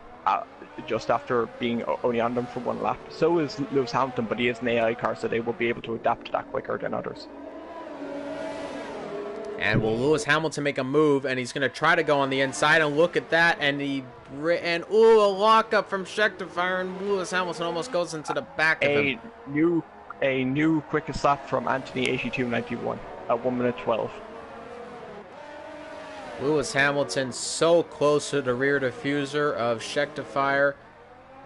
Just after being only on them for one lap. So is Lewis Hamilton, but he is an AI car, so they will be able to adapt to that quicker than others. And will Lewis Hamilton make a move, and he's going to try to go on the inside, and look at that, and a lockup from Schecterfire, and Lewis Hamilton almost goes into the back of him. A new quickest lap from Anthony 82.91 at 1 minute 12. Lewis Hamilton so close to the rear diffuser of Schecterfire,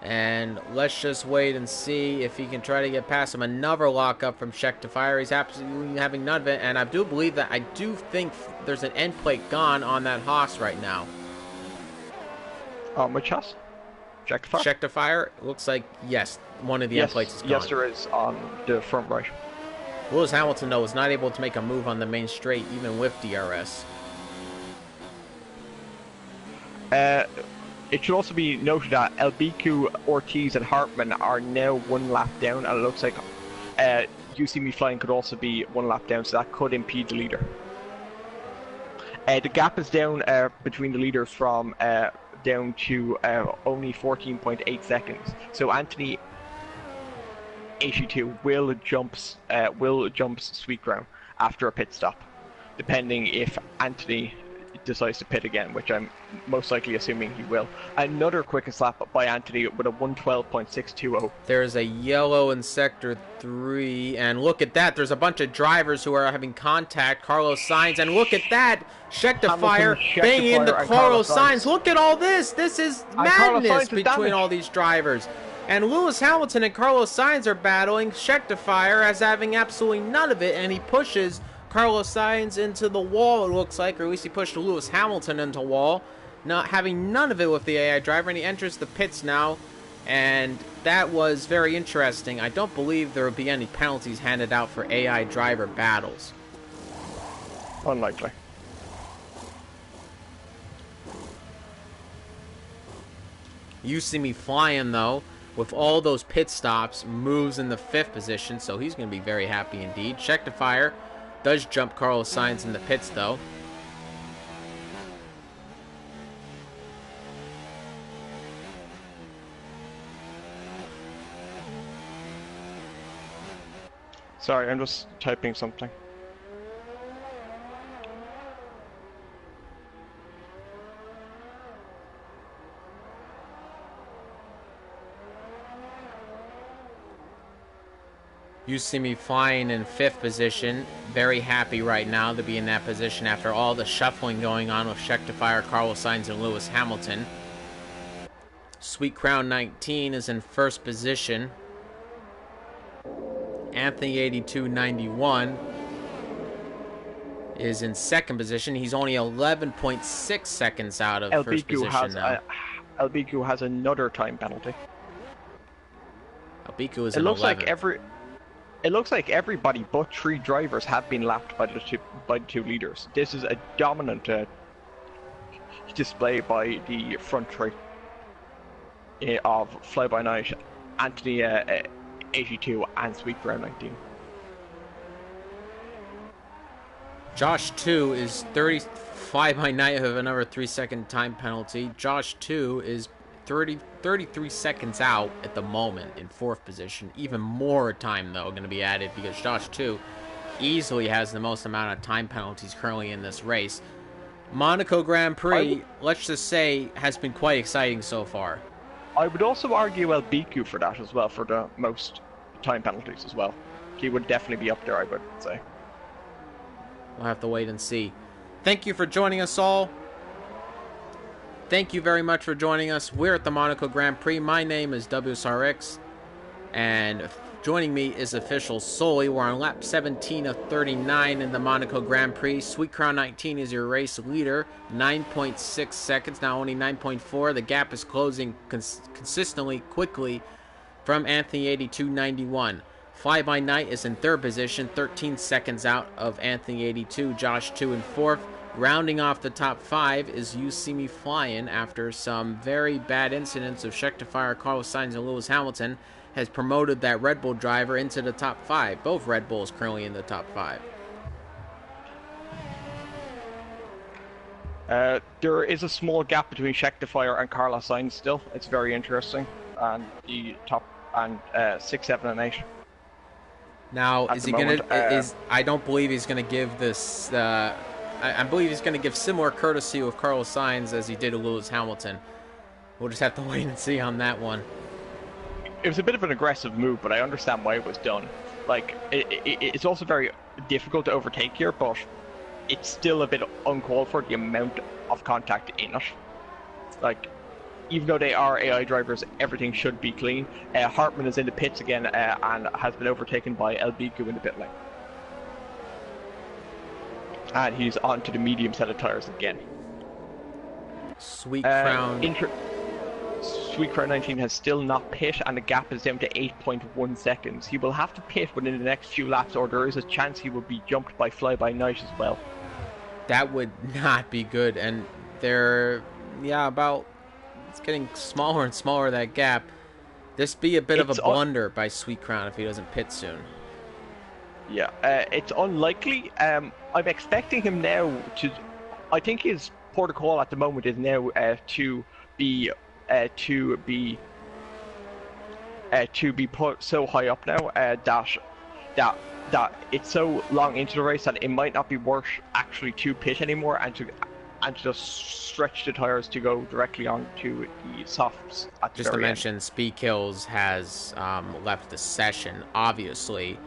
and let's just wait and see if he can try to get past him. Another lockup from Schecterfire. He's absolutely having none of it, and I do think there's an end plate gone on that Haas right now. Which Haas? Schecterfire? Schecterfire. Looks like, yes, one of the end plates is gone. Yes, there is on the front right. Lewis Hamilton, though, was not able to make a move on the main straight, even with DRS. It should also be noted that Elbiku, Ortiz, and Hartman are now 1 lap down, and it looks like You See Me Flying could also be 1 lap down, so that could impede the leader. The gap is down between the leaders from down to only 14.8 seconds. So Anthony 82 will jump Sweet Ground after a pit stop, depending if Anthony decides to pit again, which I'm most likely assuming he will. Another quickest lap by Anthony with a 1:12.620. There's a yellow in Sector 3, and look at that. There's a bunch of drivers who are having contact. Carlos Sainz, and look at that. Scheckter banging into Carlos Sainz. Look at all this. This is madness between all these drivers. And Lewis Hamilton and Carlos Sainz are battling. Scheckter as having absolutely none of it, and he pushes Carlos Sainz into the wall, it looks like, or at least he pushed Lewis Hamilton into the wall, not having none of it with the AI driver, and he enters the pits now, and that was very interesting. I don't believe there will be any penalties handed out for AI driver battles. Unlikely. You See Me Flying, though, with all those pit stops, moves in the 5th position, so he's going to be very happy indeed. Scheckter does jump Carlos Sainz in the pits, though. Sorry, I'm just typing something. You See Me Flying in 5th position. Very happy right now to be in that position after all the shuffling going on with Scheckter, Carlos Sainz, and Lewis Hamilton. Sweet Crown 19 is in 1st position. Anthony 8291 is in 2nd position. He's only 11.6 seconds out of first position now. Albiku has another time penalty. Albiku is in 11th. It looks like everybody but 3 drivers have been lapped by the two leaders. This is a dominant display by the front 3 of Fly By Night, Anthony 82 and Sweet Ground 19. Josh 2 is 35 by night of another 3-second time penalty. Josh 2 is 33 seconds out at the moment in 4th position. Even more time, though, going to be added because Josh 2 easily has the most amount of time penalties currently in this race. Monaco Grand Prix, let's just say, has been quite exciting so far. I would also argue Albiku for that as well, for the most time penalties as well. He would definitely be up there, I would say. We'll have to wait and see. Thank you for joining us all. Thank you very much for joining us. We're at the Monaco Grand Prix. My name is WSRX, and joining me is Official Sully. We're on lap 17 of 39 in the Monaco Grand Prix. Sweet Crown 19 is your race leader, 9.6 seconds, now only 9.4. The gap is closing consistently, quickly from Anthony 8291. Fly By Night is in 3rd position, 13 seconds out of Anthony 82. Josh 2 in 4th. Rounding off the top 5 is You See Me Flying after some very bad incidents of Scheckter, Carlos Sainz, and Lewis Hamilton has promoted that Red Bull driver into the top 5. Both Red Bulls currently in the top 5. There is a small gap between Scheckter and Carlos Sainz still. It's very interesting. And the top 6, 7, and 8. Now, is he going to... I don't believe he's going to give this... I believe he's going to give similar courtesy with Carlos Sainz as he did to Lewis Hamilton. We'll just have to wait and see on that one. It was a bit of an aggressive move, but I understand why it was done. Like, it's also very difficult to overtake here, but it's still a bit uncalled for, the amount of contact in it. Like, even though they are AI drivers, everything should be clean. Hartman is in the pits again and has been overtaken by Albiku in the pit lane. And he's on to the medium set of tires again. Sweet Crown. Sweet Crown 19 has still not pit, and the gap is down to 8.1 seconds. He will have to pit within the next few laps, or there is a chance he will be jumped by Fly By Night as well. That would not be good, and it's getting smaller and smaller, that gap. This be a bit of a blunder by Sweet Crown if he doesn't pit soon. Yeah, it's unlikely. I'm expecting him now to... I think his protocol at the moment is now to be to be put so high up now that it's so long into the race that it might not be worth actually to pit anymore and to just stretch the tires to go directly onto the softs at the Just to very end. mention, Speed Kills has left the session, obviously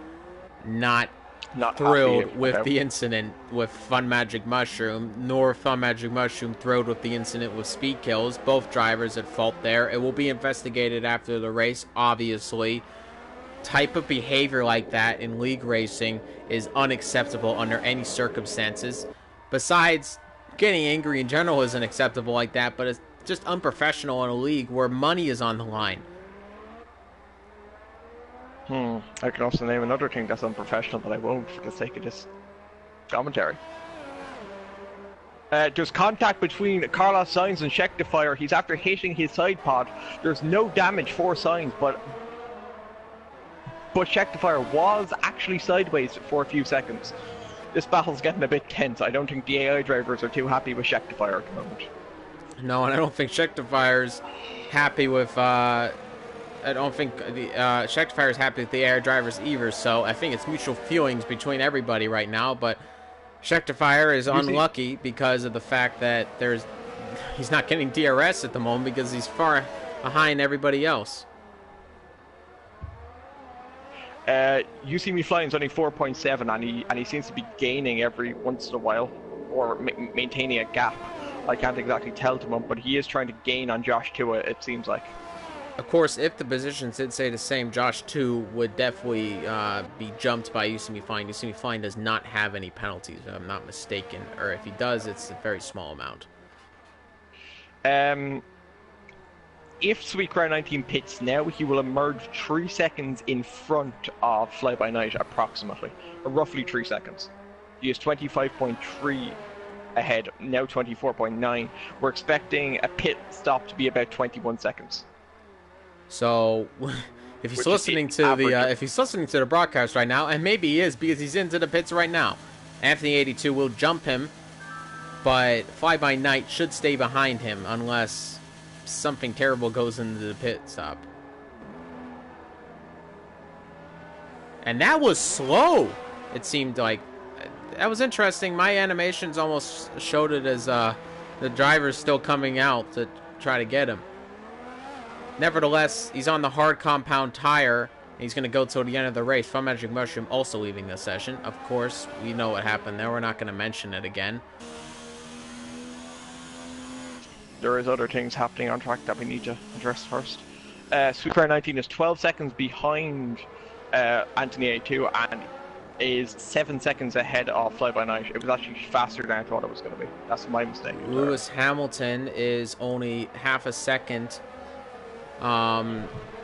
not Not happy thrilled with about. the incident with Fun Magic Mushroom, nor Fun Magic Mushroom thrilled with the incident with Speed Kills. Both drivers at fault there. It will be investigated after the race, obviously. Type of behavior like that in league racing is unacceptable under any circumstances. Besides, getting angry in general isn't acceptable like that, but it's just unprofessional in a league where money is on the line. I can also name another thing that's unprofessional, but I won't for the sake of this commentary. There's contact between Carlos Sainz and Schecterfire. He's after hitting his side pod. There's no damage for Sainz, but Schecterfire was actually sideways for a few seconds. This battle's getting a bit tense. I don't think the AI drivers are too happy with Schecterfire at the moment. No, and I don't think Schecterfire's happy with I don't think the Schecterfire is happy with the air drivers either, so I think it's mutual feelings between everybody right now, but Schecterfire is unlucky because of the fact that he's not getting DRS at the moment because he's far behind everybody else. You See Me Flying is only 4.7 and he seems to be gaining every once in a while or maintaining a gap. I can't exactly tell to him, but he is trying to gain on Josh Tua, it seems like. Of course, if the positions did say the same, Josh 2 would definitely be jumped by UCME Fine. UCME Fine does not have any penalties, if I'm not mistaken. Or if he does, it's a very small amount. If Sweetcrown 19 pits now, he will emerge 3 seconds in front of Fly By Night, approximately. Or roughly 3 seconds. He is 25.3 ahead, now 24.9. We're expecting a pit stop to be about 21 seconds. So, if he's listening to the broadcast right now, and maybe he is because he's into the pits right now, Anthony 82 will jump him, but Fly By Night should stay behind him unless something terrible goes into the pit stop. And that was slow. It seemed like that was interesting. My animations almost showed it as the driver's still coming out to try to get him. Nevertheless, he's on the hard compound tire. And he's going to go till the end of the race. Fun Magic Mushroom also leaving the session. Of course, we know what happened there. We're not going to mention it again. There is other things happening on track that we need to address first. Sweetcrown 19 is 12 seconds behind Anthony 82 and is 7 seconds ahead of Fly By Night. It was actually faster than I thought it was going to be. That's my mistake. Lewis Hamilton is only half a second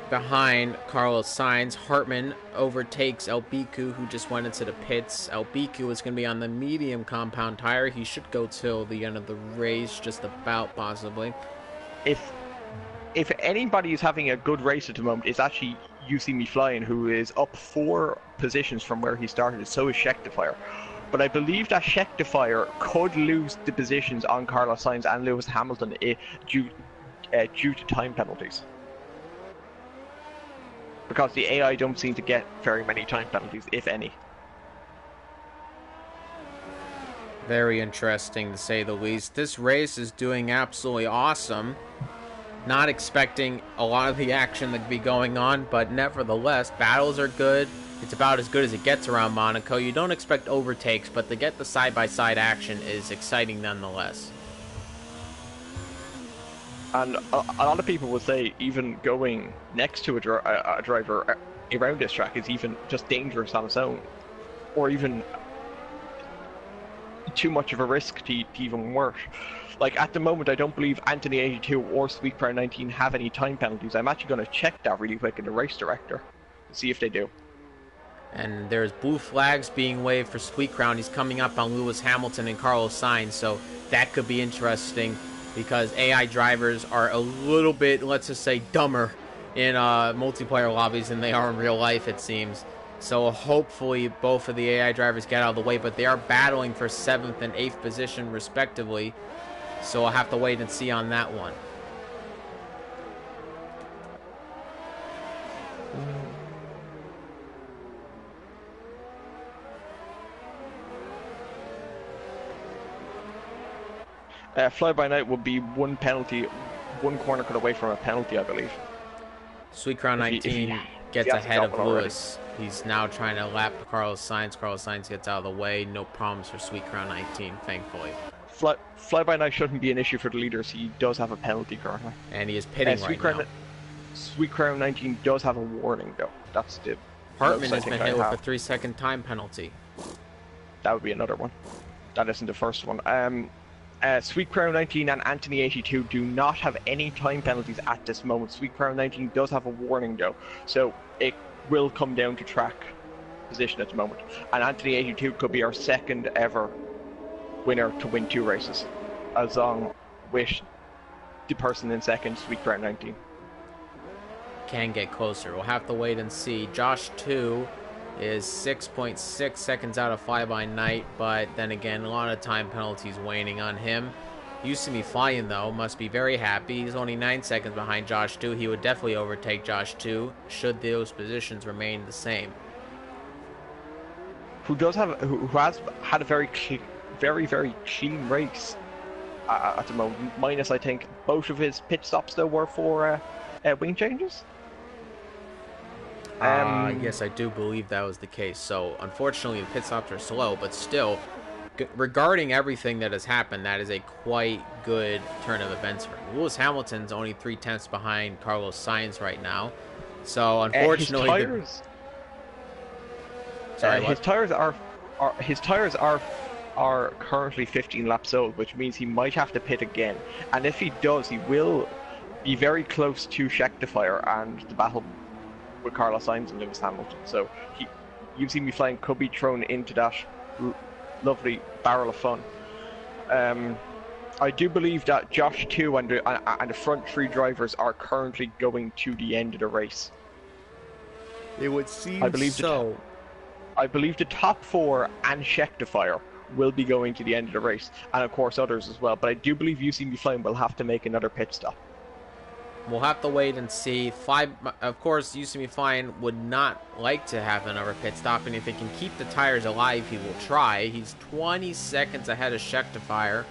behind Carlos Sainz. Hartman overtakes Elbiku, who just went into the pits. Elbiku is going to be on the medium compound tire. He should go till the end of the race, just about, possibly. If anybody is having a good race at the moment, it's actually You See Me Flying, who is up 4 positions from where he started. So is Schecterfire. But I believe that Schecterfire could lose the positions on Carlos Sainz and Lewis Hamilton due to time penalties. Because the AI don't seem to get very many time penalties, if any. Very interesting, to say the least. This race is doing absolutely awesome. Not expecting a lot of the action to be going on, but nevertheless, battles are good. It's about as good as it gets around Monaco. You don't expect overtakes, but to get the side-by-side action is exciting nonetheless. And a lot of people would say even going next to a driver around this track is even just dangerous on its own, or even too much of a risk to even work. Like at the moment, I don't believe Anthony 82 or Sweetcrown 19 have any time penalties. I'm actually going to check that really quick in the race director to see if they do. And there's blue flags being waved for Sweetcrown. He's coming up on Lewis Hamilton and Carlos Sainz, so that could be interesting. Because AI drivers are a little bit, let's just say, dumber in multiplayer lobbies than they are in real life, it seems. So hopefully both of the AI drivers get out of the way, but they are battling for 7th and 8th position respectively. So I'll have to wait and see on that one. Fly by night would be one penalty, one corner cut away from a penalty, I believe. Sweet Crown If 19 he gets hasn't ahead got of one already. Lewis. He's now trying to lap Carlos Sainz. Carlos Sainz gets out of the way. No problems for Sweet Crown 19, thankfully. Fly by night shouldn't be an issue for the leaders. He does have a penalty currently. And he is pitting right now. Sweet Crown 19 does have a warning though. That's the Hartman has been hit with a 3-second time penalty. That would be another one. That isn't the first one. Sweet Crown 19 and Anthony 82 do not have any time penalties at this moment. Sweet Crown 19 does have a warning though, so it will come down to track position at the moment. And Anthony 82 could be our second ever winner to win 2 races, along with the person in second, Sweet Crown 19. Can get closer. We'll have to wait and see. Josh 2 is 6.6 seconds out of Fly by Night, but then again, a lot of time penalties waning on him. Used to be flying though, must be very happy. He's only 9 seconds behind Josh 2. He would definitely overtake Josh 2 should those positions remain the same. Who has had a very clean race at the moment. Minus, I think, both of his pit stops though were for wing changes. Yes, I do believe that was the case. So, unfortunately, the pit stops are slow, but still, regarding everything that has happened, that is a quite good turn of events for him. Lewis Hamilton's only 3/10 behind Carlos Sainz right now. So, unfortunately, his tires are currently 15 laps old, which means he might have to pit again. And if he does, he will be very close to Schecterfire and the battle with Carlos Sainz and Lewis Hamilton. So You've Seen Me Flying could be thrown into that lovely barrel of fun. I do believe that Josh 2 and the front 3 drivers are currently going to the end of the race. It would seem so. I believe the top 4 and Schecterfire will be going to the end of the race, and of course others as well. But I do believe You See Me Flying will have to make another pit stop. We'll have to wait and see. Of course, You See Me Flying would not like to have another pit stop, and if he can keep the tires alive, he will try. He's 20 seconds ahead of Schecterfire.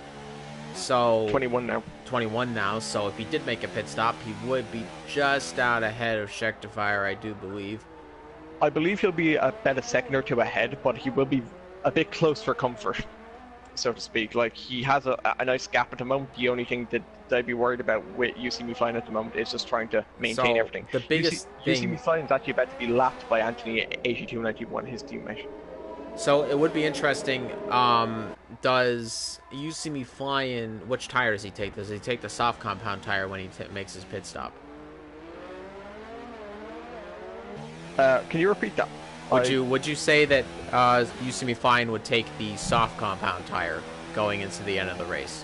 So 21 now. 21 now. So if he did make a pit stop, he would be just out ahead of Schecterfire, I do believe. I believe he'll be about a second or 2 ahead, but he will be a bit close for comfort, so to speak. Like, he has a nice gap at the moment. The only thing that I'd be worried about with You See Me Flying at the moment is just trying to maintain everything. The biggest thing... You See Me Flying is actually about to be lapped by Anthony 8291, his teammate. So it would be interesting, does You See Me Flying, which tire does he take? Does he take the soft compound tire when he makes his pit stop? Can you repeat that? Would you say that You See Me Flying would take the soft compound tire going into the end of the race?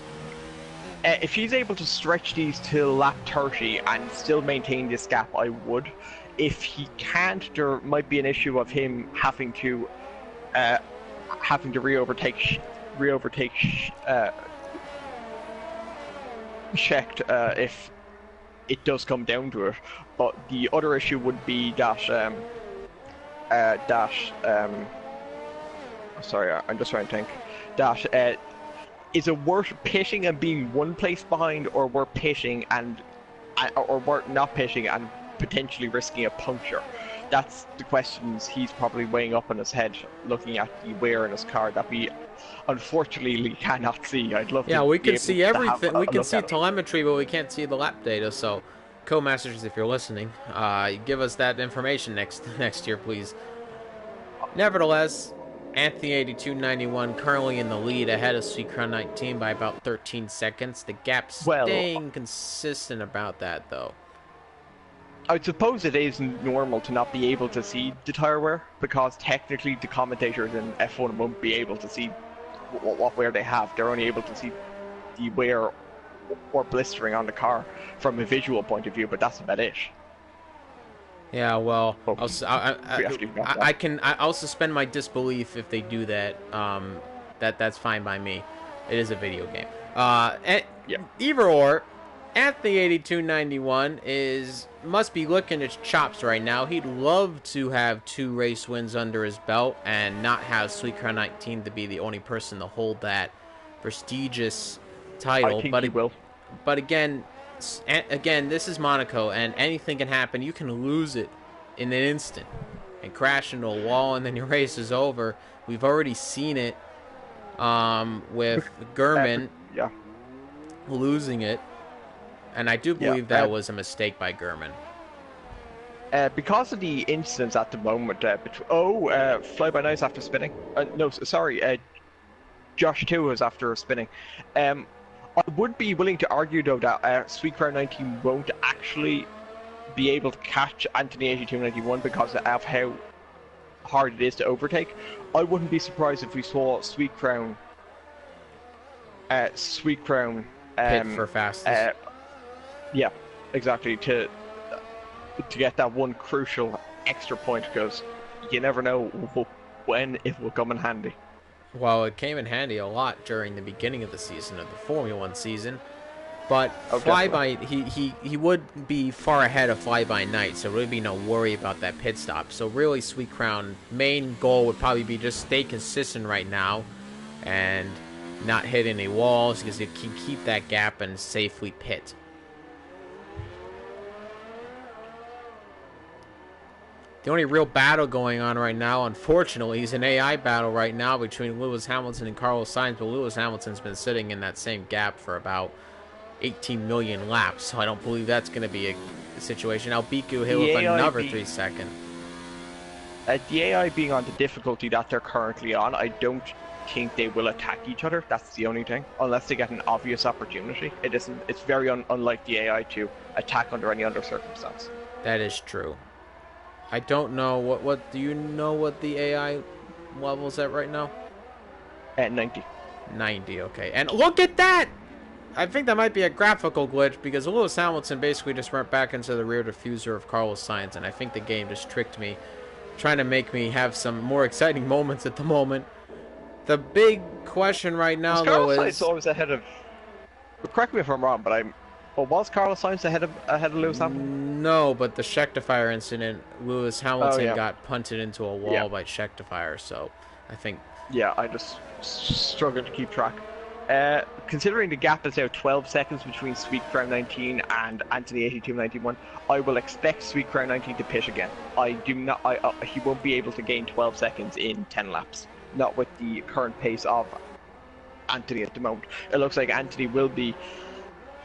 If he's able to stretch these till lap 30 and still maintain this gap, I would. If he can't, there might be an issue of him having to re-overtake checked if it does come down to it. But the other issue would be that sorry, I'm just trying to think. That is it worth pitting and being one place behind, or worth pitting or worth not pitting and potentially risking a puncture? That's the questions he's probably weighing up in his head, looking at the wear in his car that we unfortunately cannot see. I'd love to. Yeah, we can see everything. We can see telemetry, but we can't see the lap data. So, co-masters, if you're listening, give us that information next year, please. Nevertheless, Anthony 8291 currently in the lead, ahead of Sweet Crown 19 by about 13 seconds. The gap staying consistent about that, though. I suppose it is normal to not be able to see the tire wear, because technically the commentators in F1 won't be able to see what wear they have. They're only able to see the wear or blistering on the car from a visual point of view, but that's about it. Yeah, well, I'll suspend my disbelief if they do that. That's fine by me. It is a video game. Either or, Anthony 8291 must be licking his chops right now. He'd love to have 2 race wins under his belt and not have Sweet Crown 19 to be the only person to hold that prestigious title. I think he will. But again, this is Monaco, and anything can happen. You can lose it in an instant and crash into a wall, and then your race is over. We've already seen it with Gurman losing it, and I do believe that was a mistake by Gurman. Because of the incidents at the moment, fly-by-nights after spinning. No, sorry, Josh 2 was after spinning. I would be willing to argue, though, that Sweet Crown 19 won't actually be able to catch Anthony 82-91 because of how hard it is to overtake. I wouldn't be surprised if we saw Sweet Crown pit for fastest. Yeah, exactly, to get that one crucial extra point, because you never know when it will come in handy. Well, it came in handy a lot during the beginning of the season, of the Formula 1 season. But he would be far ahead of fly-by-night, so there would be no worry about that pit stop. So really, Sweet Crown main goal would probably be just stay consistent right now and not hit any walls, because you can keep that gap and safely pit. The only real battle going on right now, unfortunately, is an AI battle right now between Lewis Hamilton and Carlos Sainz, but Lewis Hamilton's been sitting in that same gap for about 18 million laps, so I don't believe that's going to be a situation. Albiku hit with another 3 seconds. The AI being on the difficulty that they're currently on, I don't think they will attack each other. That's the only thing, unless they get an obvious opportunity. It's very unlike the AI to attack under any other circumstance. That is true. I don't know what do you know what the AI level's at right now? At 90. 90, okay. And look at that! I think that might be a graphical glitch, because Lewis Hamilton basically just went back into the rear diffuser of Carlos Sainz, and I think the game just tricked me, trying to make me have some more exciting moments at the moment. The big question right now, though, is... Carlos Sainz always ahead of... Correct me if I'm wrong, but was Carlos Sainz ahead of Lewis Hamilton? No, but the Scheckter incident, Lewis Hamilton got punted into a wall by Scheckter, so I think... Yeah, I just struggle to keep track. Considering the gap is now 12 seconds between Sweet Crown 19 and Anthony 82-91, I will expect Sweet Crown 19 to pit again. He won't be able to gain 12 seconds in 10 laps. Not with the current pace of Anthony at the moment. It looks like Anthony will be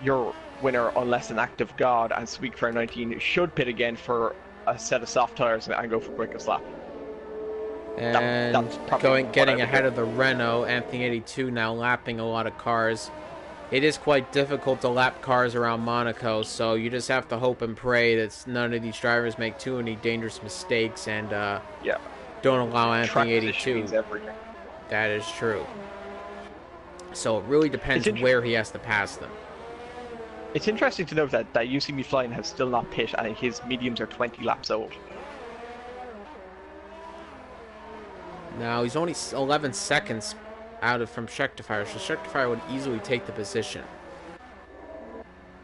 your winner unless an act of God, and Sweet Crown 19 should pit again for a set of soft tires and go for quickest lap. And getting ahead of the Renault, Anthony 82 now lapping a lot of cars. It is quite difficult to lap cars around Monaco, so you just have to hope and pray that none of these drivers make too many dangerous mistakes and don't allow Anthony 82. That is true. So it really depends where he has to pass them. It's interesting to note that You See Me Flying has still not pit, and his mediums are 20 laps old. Now, he's only 11 seconds out from Scheckter, so Scheckter would easily take the position.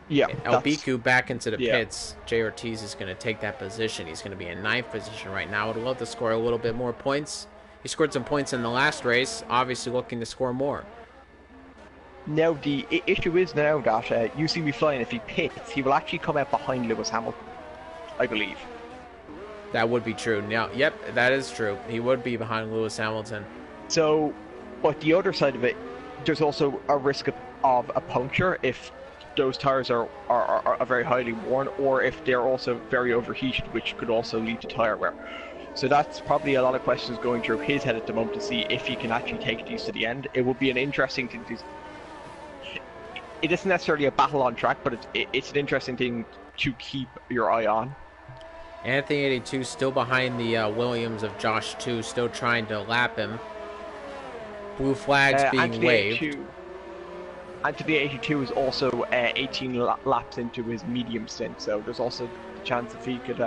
Yeah. Albiku back into the pits. J. Ortiz is going to take that position. He's going to be in 9th position right now. Would love to score a little bit more points. He scored some points in the last race, obviously looking to score more. Now, the issue is now that You See Me Flying, if he pits, he will actually come out behind Lewis Hamilton, I believe. That would be true. Now, yep, that is true. He would be behind Lewis Hamilton. So, but the other side of it, there's also a risk of a puncture if those tires are very highly worn, or if they're also very overheated, which could also lead to tire wear. So that's probably a lot of questions going through his head at the moment to see if he can actually take these to the end. It would be an interesting thing to... It isn't necessarily a battle on track, but it's an interesting thing to keep your eye on. Anthony 82 still behind the Williams of Josh 2, still trying to lap him. Blue flags being waved. Anthony 82 is also 18 laps into his medium stint, so there's also the chance if he could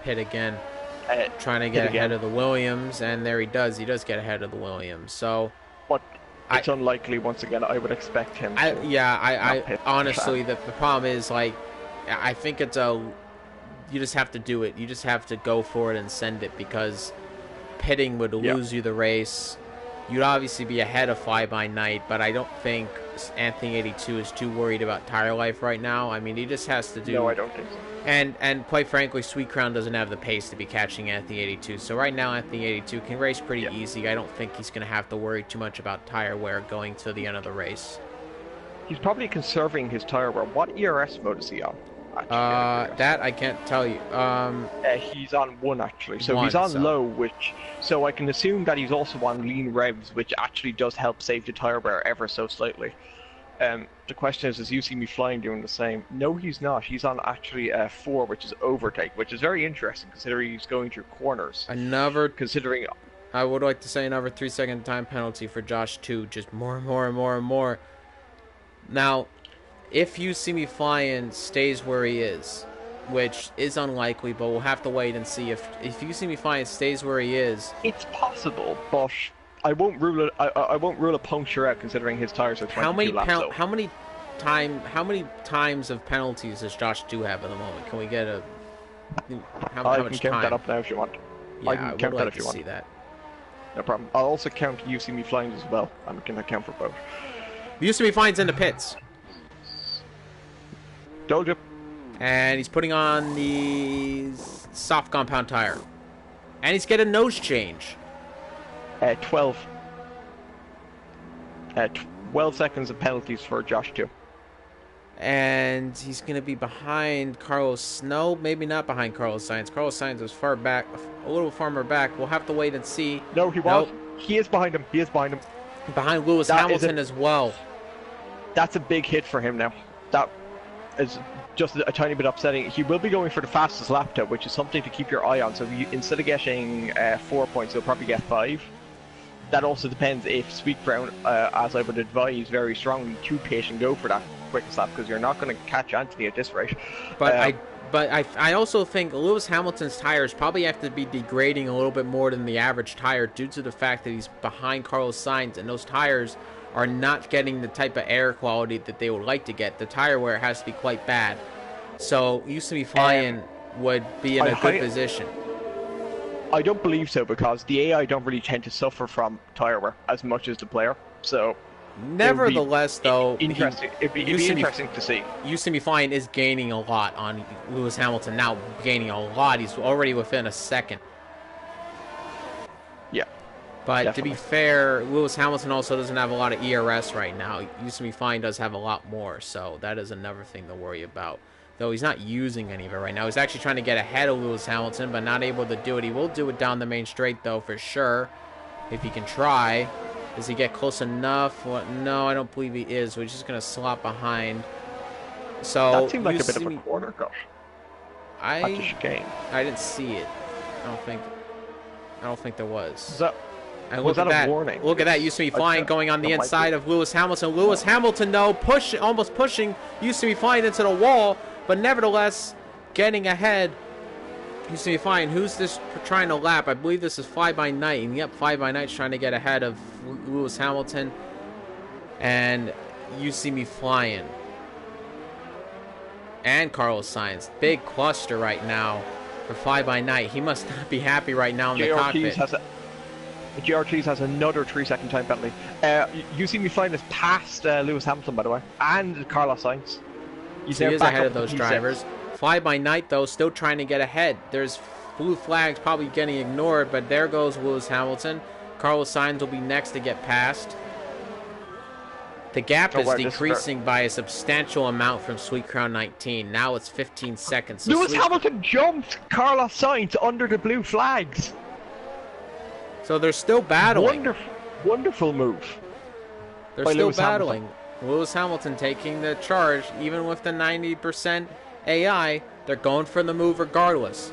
hit again, trying to get ahead of the Williams, and there he does. He does get ahead of the Williams. So, but it's unlikely. Once again, I would expect him. I honestly, the problem is, like, I think it's you just have to do it. You just have to go for it and send it, because pitting would lose you the race. you'd obviously be ahead of Fly By Night, but I don't think Anthony 82 is too worried about tire life right now. I mean, he just has to do... No, I don't think so. And quite frankly, Sweet Crown doesn't have the pace to be catching Anthony 82. So right now, Anthony 82 can race pretty easy. I don't think he's going to have to worry too much about tire wear going to the end of the race. He's probably conserving his tire wear. What ERS mode is he on? Actually, that I can't tell you. He's on 1 actually, so 1, he's on so. low, so I can assume that he's also on lean revs, which actually does help save the tire wear ever so slightly. The question is, does you see me flying doing the same? No, he's not. He's on actually 4, which is overtake, which is very interesting considering he's going through corners. I would like to say another 3-second time penalty for Josh 2, just more and more and more and more. Now, if you see me flying stays where he is, which is unlikely, but we'll have to wait and see. If you see me flying stays where he is, it's possible, but I won't rule it. I won't rule a puncture out considering his tires are 22 laps low. How many times of penalties does Josh 2 have at the moment? Can we get a how I much can count time? that up now if you want. Yeah, I can count that if you want. See that. No problem. I'll also count you see me flying as well. I'm gonna count for both. You see me flying's in the pits. Told you. And he's putting on the soft compound tire. And he's getting a nose change. 12. 12 seconds of penalties for Josh 2. And he's going to be behind Carlos. No, maybe not behind Carlos Sainz. Carlos Sainz was far back, a little farther back. We'll have to wait and see. No, he was. He is behind him. He is behind him. Behind Lewis Hamilton as well. That's a big hit for him now. That is just a tiny bit upsetting. He will be going for the fastest lap though, which is something to keep your eye on. So instead of getting 4 points, he'll probably get 5. That also depends if Sweet Crown, as I would advise very strongly, to pitch and go for that quickest lap, because you're not going to catch Anthony at this rate. But I also think Lewis Hamilton's tires probably have to be degrading a little bit more than the average tire due to the fact that he's behind Carlos Sainz, and those tires are not getting the type of air quality that they would like to get. The tire wear has to be quite bad. So used to be flying would be in a good position. I don't believe so, because the AI don't really tend to suffer from tire wear as much as the player. So, nevertheless, though, it'd be interesting to see. Used to be flying is gaining a lot on Lewis Hamilton. Now gaining a lot. He's already within a second. Yeah. But definitely. To be fair, Lewis Hamilton also doesn't have a lot of ERS right now. Used to be flying does have a lot more, so that is another thing to worry about. Though he's not using any of it right now. He's actually trying to get ahead of Lewis Hamilton, but not able to do it. He will do it down the main straight, though, for sure, if he can try. Does he get close enough? Well, no, I don't believe he is. We're just going to slot behind. So that seemed like a bit of a corner cut. I didn't see it. I don't think there was. Was that a warning? Look at that. Used to be flying going on the inside of Lewis Hamilton. Lewis Hamilton, though, almost pushing. Used to be flying into the wall. But nevertheless, getting ahead. Used to be fine. Who's this trying to lap? I believe this is Fly By Night. And yep, Fly By Night's trying to get ahead of Lewis Hamilton. And you see me flying. And Carlos Sainz. Big cluster right now for Fly By Night. He must not be happy right now in the cockpit. GR has another 3-second time penalty. You see me flying this past Lewis Hamilton, by the way, and Carlos Sainz. He is ahead of those drivers. Fly By Night, though, still trying to get ahead. There's blue flags probably getting ignored, but there goes Lewis Hamilton. Carlos Sainz will be next to get past. The gap is decreasing by a substantial amount from Sweet Crown 19. Now it's 15 seconds. So Lewis Hamilton jumped Carlos Sainz under the blue flags. So they're still battling. Wonderful move. They're still battling. Lewis Hamilton taking the charge, even with the 90% AI. They're going for the move regardless.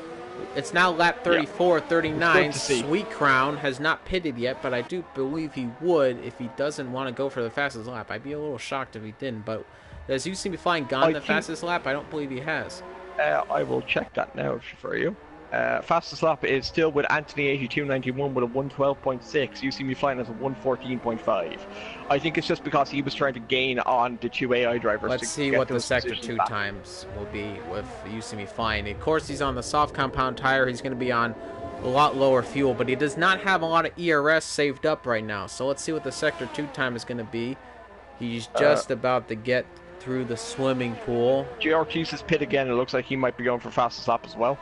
It's now lap 34, 39. Sweet Crown has not pitted yet, but I do believe he would if he doesn't want to go for the fastest lap. I'd be a little shocked if he didn't, but as you see me flying gone the fastest lap, I don't believe he has. I will check that now for you. Fastest lap is still with Anthony 8291 with a 112.6. You see me flying as a 114.5. I think it's just because he was trying to gain on the two AI drivers. Let's see what the sector 2 times will be with you see me flying. Of course, he's on the soft compound tire. He's going to be on a lot lower fuel, but he does not have a lot of ERS saved up right now. So let's see what the Sector 2 time is going to be. He's just about to get through the swimming pool. JRT's pit again. It looks like he might be going for fastest lap as well.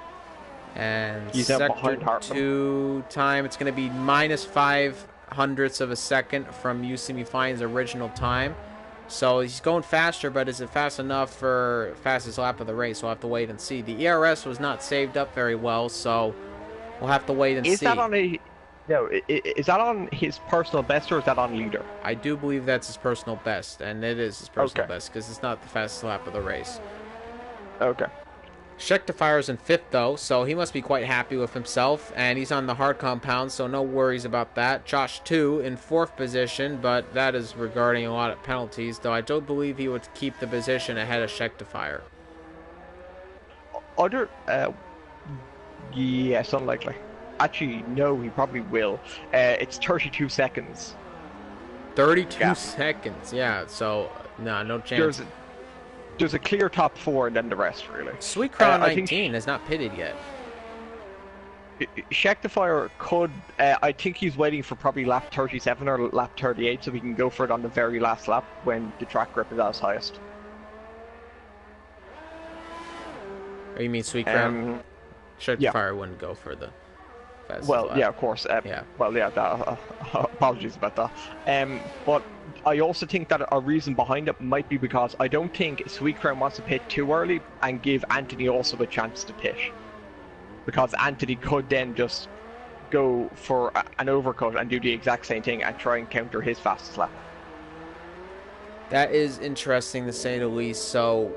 And he's Sector 2 time, it's going to be minus 0.05 of a second from UCM Flying's original time. So he's going faster, but is it fast enough for fastest lap of the race? We'll have to wait and see. The ERS was not saved up very well, so we'll have to wait and see. Is that on is that on his personal best, or is that on leader? I do believe that's his personal best, and it is his personal best because it's not the fastest lap of the race. Okay. Schecterfire's in 5th, though, so he must be quite happy with himself, and he's on the hard compound, so no worries about that. Josh 2 in 4th position, but that is regarding a lot of penalties, though I don't believe he would keep the position ahead of Schecterfire. Yes, unlikely. Actually, no, he probably will. It's 32 seconds. 32 seconds, yeah, so no chance. There's a clear top 4 and then the rest, really. Sweet Crown 19 has not pitted yet. Schecterfire could... I think he's waiting for probably lap 37 or lap 38 so we can go for it on the very last lap when the track grip is at its highest. Oh, you mean Sweet Crown? Schecterfire wouldn't go for the fastest lap. Yeah, of course. Apologies about that. But I also think that a reason behind it might be because I don't think Sweet Crown wants to pit too early and give Anthony also a chance to pit. Because Anthony could then just go for an overcut and do the exact same thing and try and counter his fastest lap. That is interesting to say the least, so...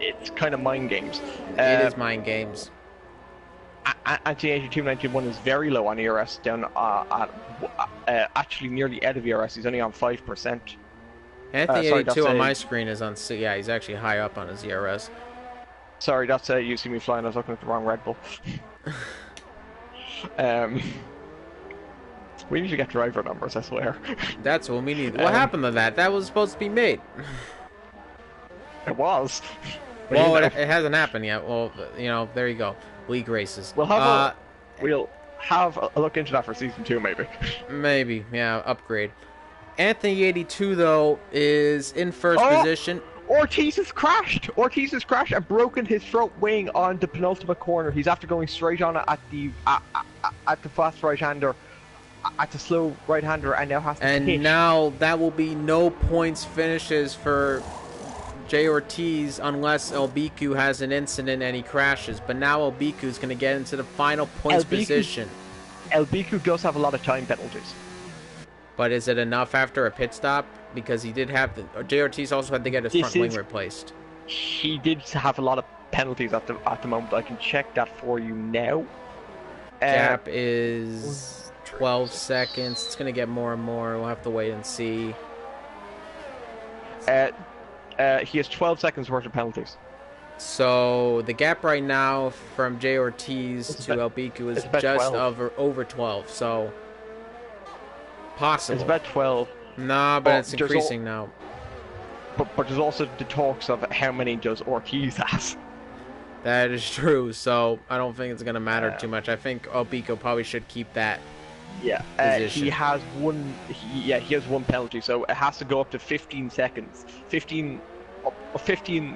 It's kind of mind games. It is mind games. Anthony 8291 is very low on ERS, down actually nearly out of ERS. He's only on 5%. Anthony 82 on my screen is on... Yeah, he's actually high up on his ERS. Sorry, that's You See Me Flying. I was looking at the wrong Red Bull. We need to get driver numbers, I swear. That's what we need. What happened to that? That was supposed to be made. It was. Well, it hasn't happened yet. Well, you know, there you go. League races. We'll have a look into that for season 2, maybe. Maybe, yeah, upgrade. Anthony 82 though is in first position. Ortiz has crashed and broken his front wing on the penultimate corner. He's after going straight on it at the fast right-hander, at the slow right-hander, and now has to pitch. Now that will be no points finishes for Jay Ortiz unless Elbiku has an incident and he crashes. But now Elbiku is going to get into the final points position. Elbiku does have a lot of time penalties. But is it enough after a pit stop? Because he did have the... Jay Ortiz also had to get his front wing replaced. He did have a lot of penalties at the moment. I can check that for you now. Gap is 12 seconds. It's going to get more and more. We'll have to wait and see. He has 12 seconds worth of penalties. So the gap right now from Jay Ortiz to Elbiku is just over 12. So possible. It's about 12. Nah, but it's increasing now. But there's also the talks of how many does Ortiz has. That is true. So I don't think it's going to matter too much. I think Elbiku probably should keep that. Yeah, he has one. He has one penalty, so it has to go up to 15 seconds, 15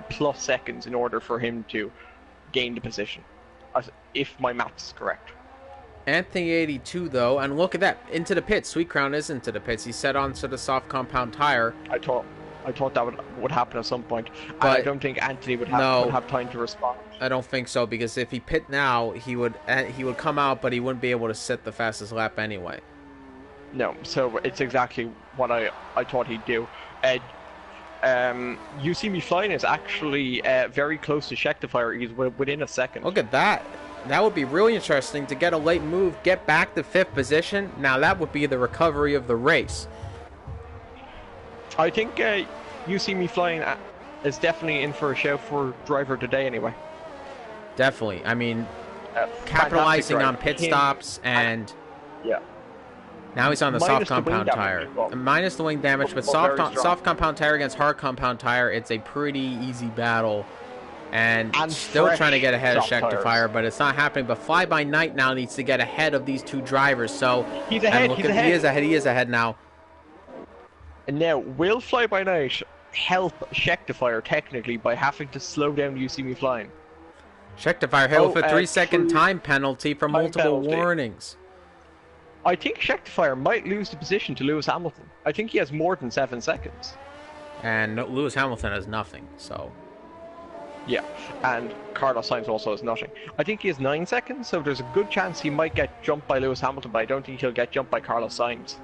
plus seconds in order for him to gain the position, if my maths is correct. Anthony 82 though, and look at that, into the pits. Sweet Crown is into the pits. He's set onto the soft compound tire. I thought that would happen at some point. But I don't think Anthony would have time to respond. I don't think so, because if he pit now, he would come out, but he wouldn't be able to set the fastest lap anyway. No, so it's exactly what I thought he'd do. You See Me Flying is actually very close to Schecterfire. He's within a second. Look at that. That would be really interesting to get a late move, get back to 5th position. Now that would be the recovery of the race. I think You See Me Flying is definitely in for a show for driver today anyway. Definitely. I mean, capitalizing on pit stops and... Yeah. Now he's on the soft compound tire. Minus the wing damage, but soft compound tire against hard compound tire, it's a pretty easy battle And And still trying to get ahead of soft tires. Schecterfire, but it's not happening. But Fly By Night now needs to get ahead of these two drivers. So He's ahead. He is ahead now. And now, will Fly By Night help Schecterfire technically by having to slow down You See Me Flying? Schecterfire hit with a 3-second time penalty for multiple penalty. warnings. I think Schecterfire might lose the position to Lewis Hamilton. I think he has more than 7 seconds. And Lewis Hamilton has nothing, so... Yeah, and Carlos Sainz also has nothing. I think he has 9 seconds, so there's a good chance he might get jumped by Lewis Hamilton, but I don't think he'll get jumped by Carlos Sainz.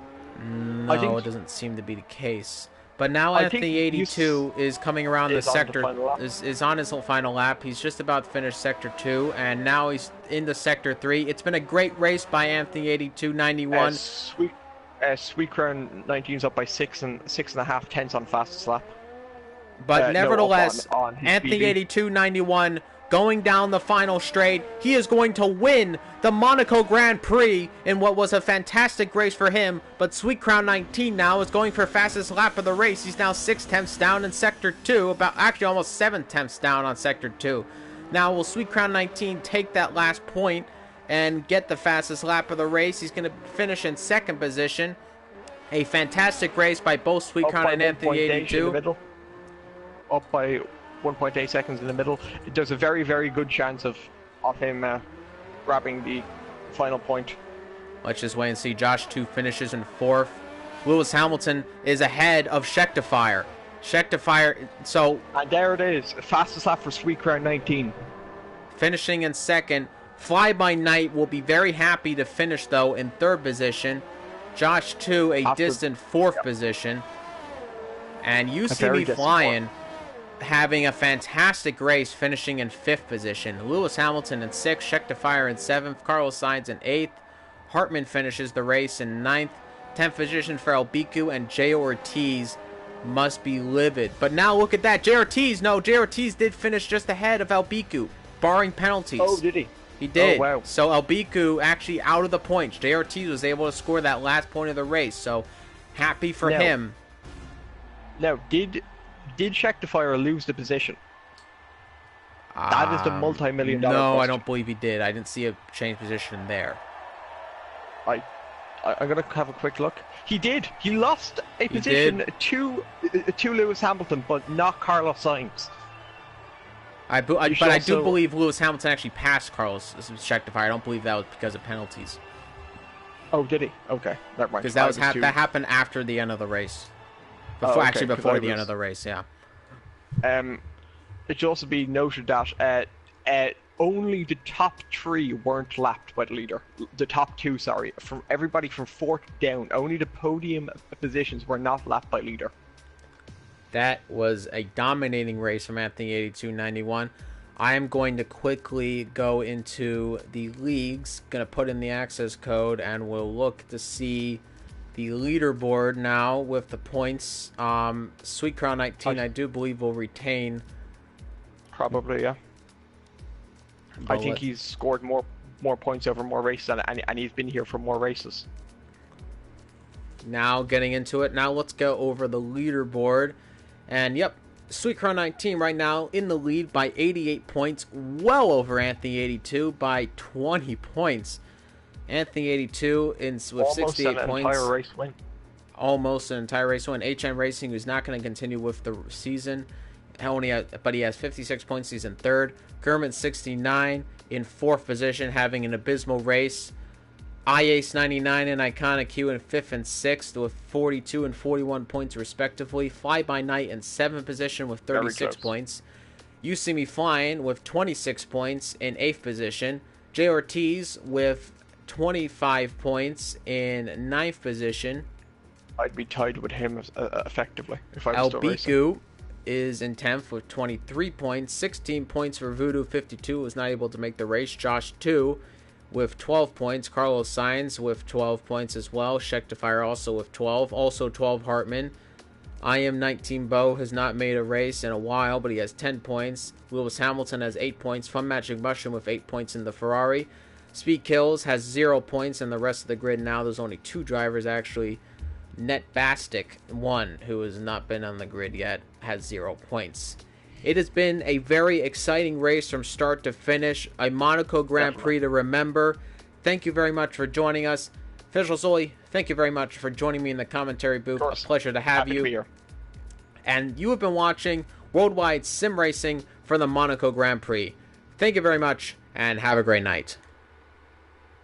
No, it doesn't seem to be the case. But now Anthony 82 is coming around the sector, is on his final lap. He's just about to finish Sector 2, and now he's into Sector 3. It's been a great race by Anthony 82.91. Sweet Crown 19's up by 6.5 tenths on fastest lap. But nevertheless, no, on Anthony 82.91 going down the final straight. He is going to win the Monaco Grand Prix in what was a fantastic race for him. But Sweet Crown 19 now is going for fastest lap of the race. He's now 6 tenths down in Sector 2, actually almost 7 tenths down on Sector 2. Now, will Sweet Crown 19 take that last point and get the fastest lap of the race? He's going to finish in second position. A fantastic race by both Sweet Crown and Anthony 82. Up by 1.8 seconds in the middle. There's a very, very good chance of him grabbing the final point. Let's just wait and see. Josh 2 finishes in 4th. Lewis Hamilton is ahead of Schecterfire. And there it is. Fastest lap for Sweet Crown 19. Finishing in 2nd. Fly By Night will be very happy to finish, though, in 3rd position. Josh 2, a distant 4th position. And You See Me Flying, having a fantastic race, finishing in 5th position. Lewis Hamilton in 6th, Schecterfire in 7th, Carlos Sainz in 8th. Hartman finishes the race in 9th. 10th position for Albicu, and J. Ortiz must be livid. But now look at that. J. Ortiz did finish just ahead of Albicu, barring penalties. Oh, did he? He did. Oh, wow. So Albicu actually out of the points. J. Ortiz was able to score that last point of the race. So happy for him. Now, did Schecterfire lose the position? That is the multi-million-dollar No, question. I don't believe he did. I didn't see a change position there. I'm going to have a quick look. He did. He lost a position to Lewis Hamilton, but not Carlos Sainz. But I do believe Lewis Hamilton actually passed Carlos Schecterfire. I don't believe that was because of penalties. Oh, did he? Okay, never mind. Because that happened after the end of the race. Before the end of the race, yeah. It should also be noted that only the top 3 weren't lapped by the leader. The top 2, sorry. From everybody from 4th down, only the podium positions were not lapped by leader. That was a dominating race from Anthony 82.91. I am going to quickly go into the leagues, going to put in the access code, and we'll look to see the leaderboard now with the points. Sweet Crown 19, I do believe, will retain. Probably, yeah. I think he's scored more points over more races, and he's been here for more races. Now getting into it. Now let's go over the leaderboard. And yep, Sweet Crown 19 right now in the lead by 88 points, well over Anthony 82 by 20 points. Anthony 82 with 68 points. Entire race win. Almost an entire race win. HM Racing, who's not going to continue with the season, but he has 56 points. He's in 3rd. Gurman 69 in 4th position, having an abysmal race. iAce 99 and Iconic Q in 5th and 6th with 42 and 41 points respectively. Fly By Night in 7th position with 36 points. You See Me Flying with 26 points in 8th position. J. Ortiz with 25 points in 9th position. I'd be tied with him effectively if I was still racing. Albicu is in 10th with 23 points. 16 points for Voodoo 52, was not able to make the race. Josh 2 with 12 points. Carlos Sainz with 12 points as well. Schecterfire also with 12. Also 12 Hartman. I Am 19 Bo has not made a race in a while, but he has 10 points. Lewis Hamilton has 8 points. Fun Magic Mushroom with 8 points in the Ferrari. Speed Kills has 0 points, and the rest of the grid now, there's only 2 drivers actually. Net Bastic, 1, who has not been on the grid yet, has 0 points. It has been a very exciting race from start to finish. A Monaco Grand Prix to remember. Thank you very much for joining us. Official Zoli, thank you very much for joining me in the commentary booth. A pleasure to have you. To be here. And you have been watching Worldwide Sim Racing for the Monaco Grand Prix. Thank you very much, and have a great night.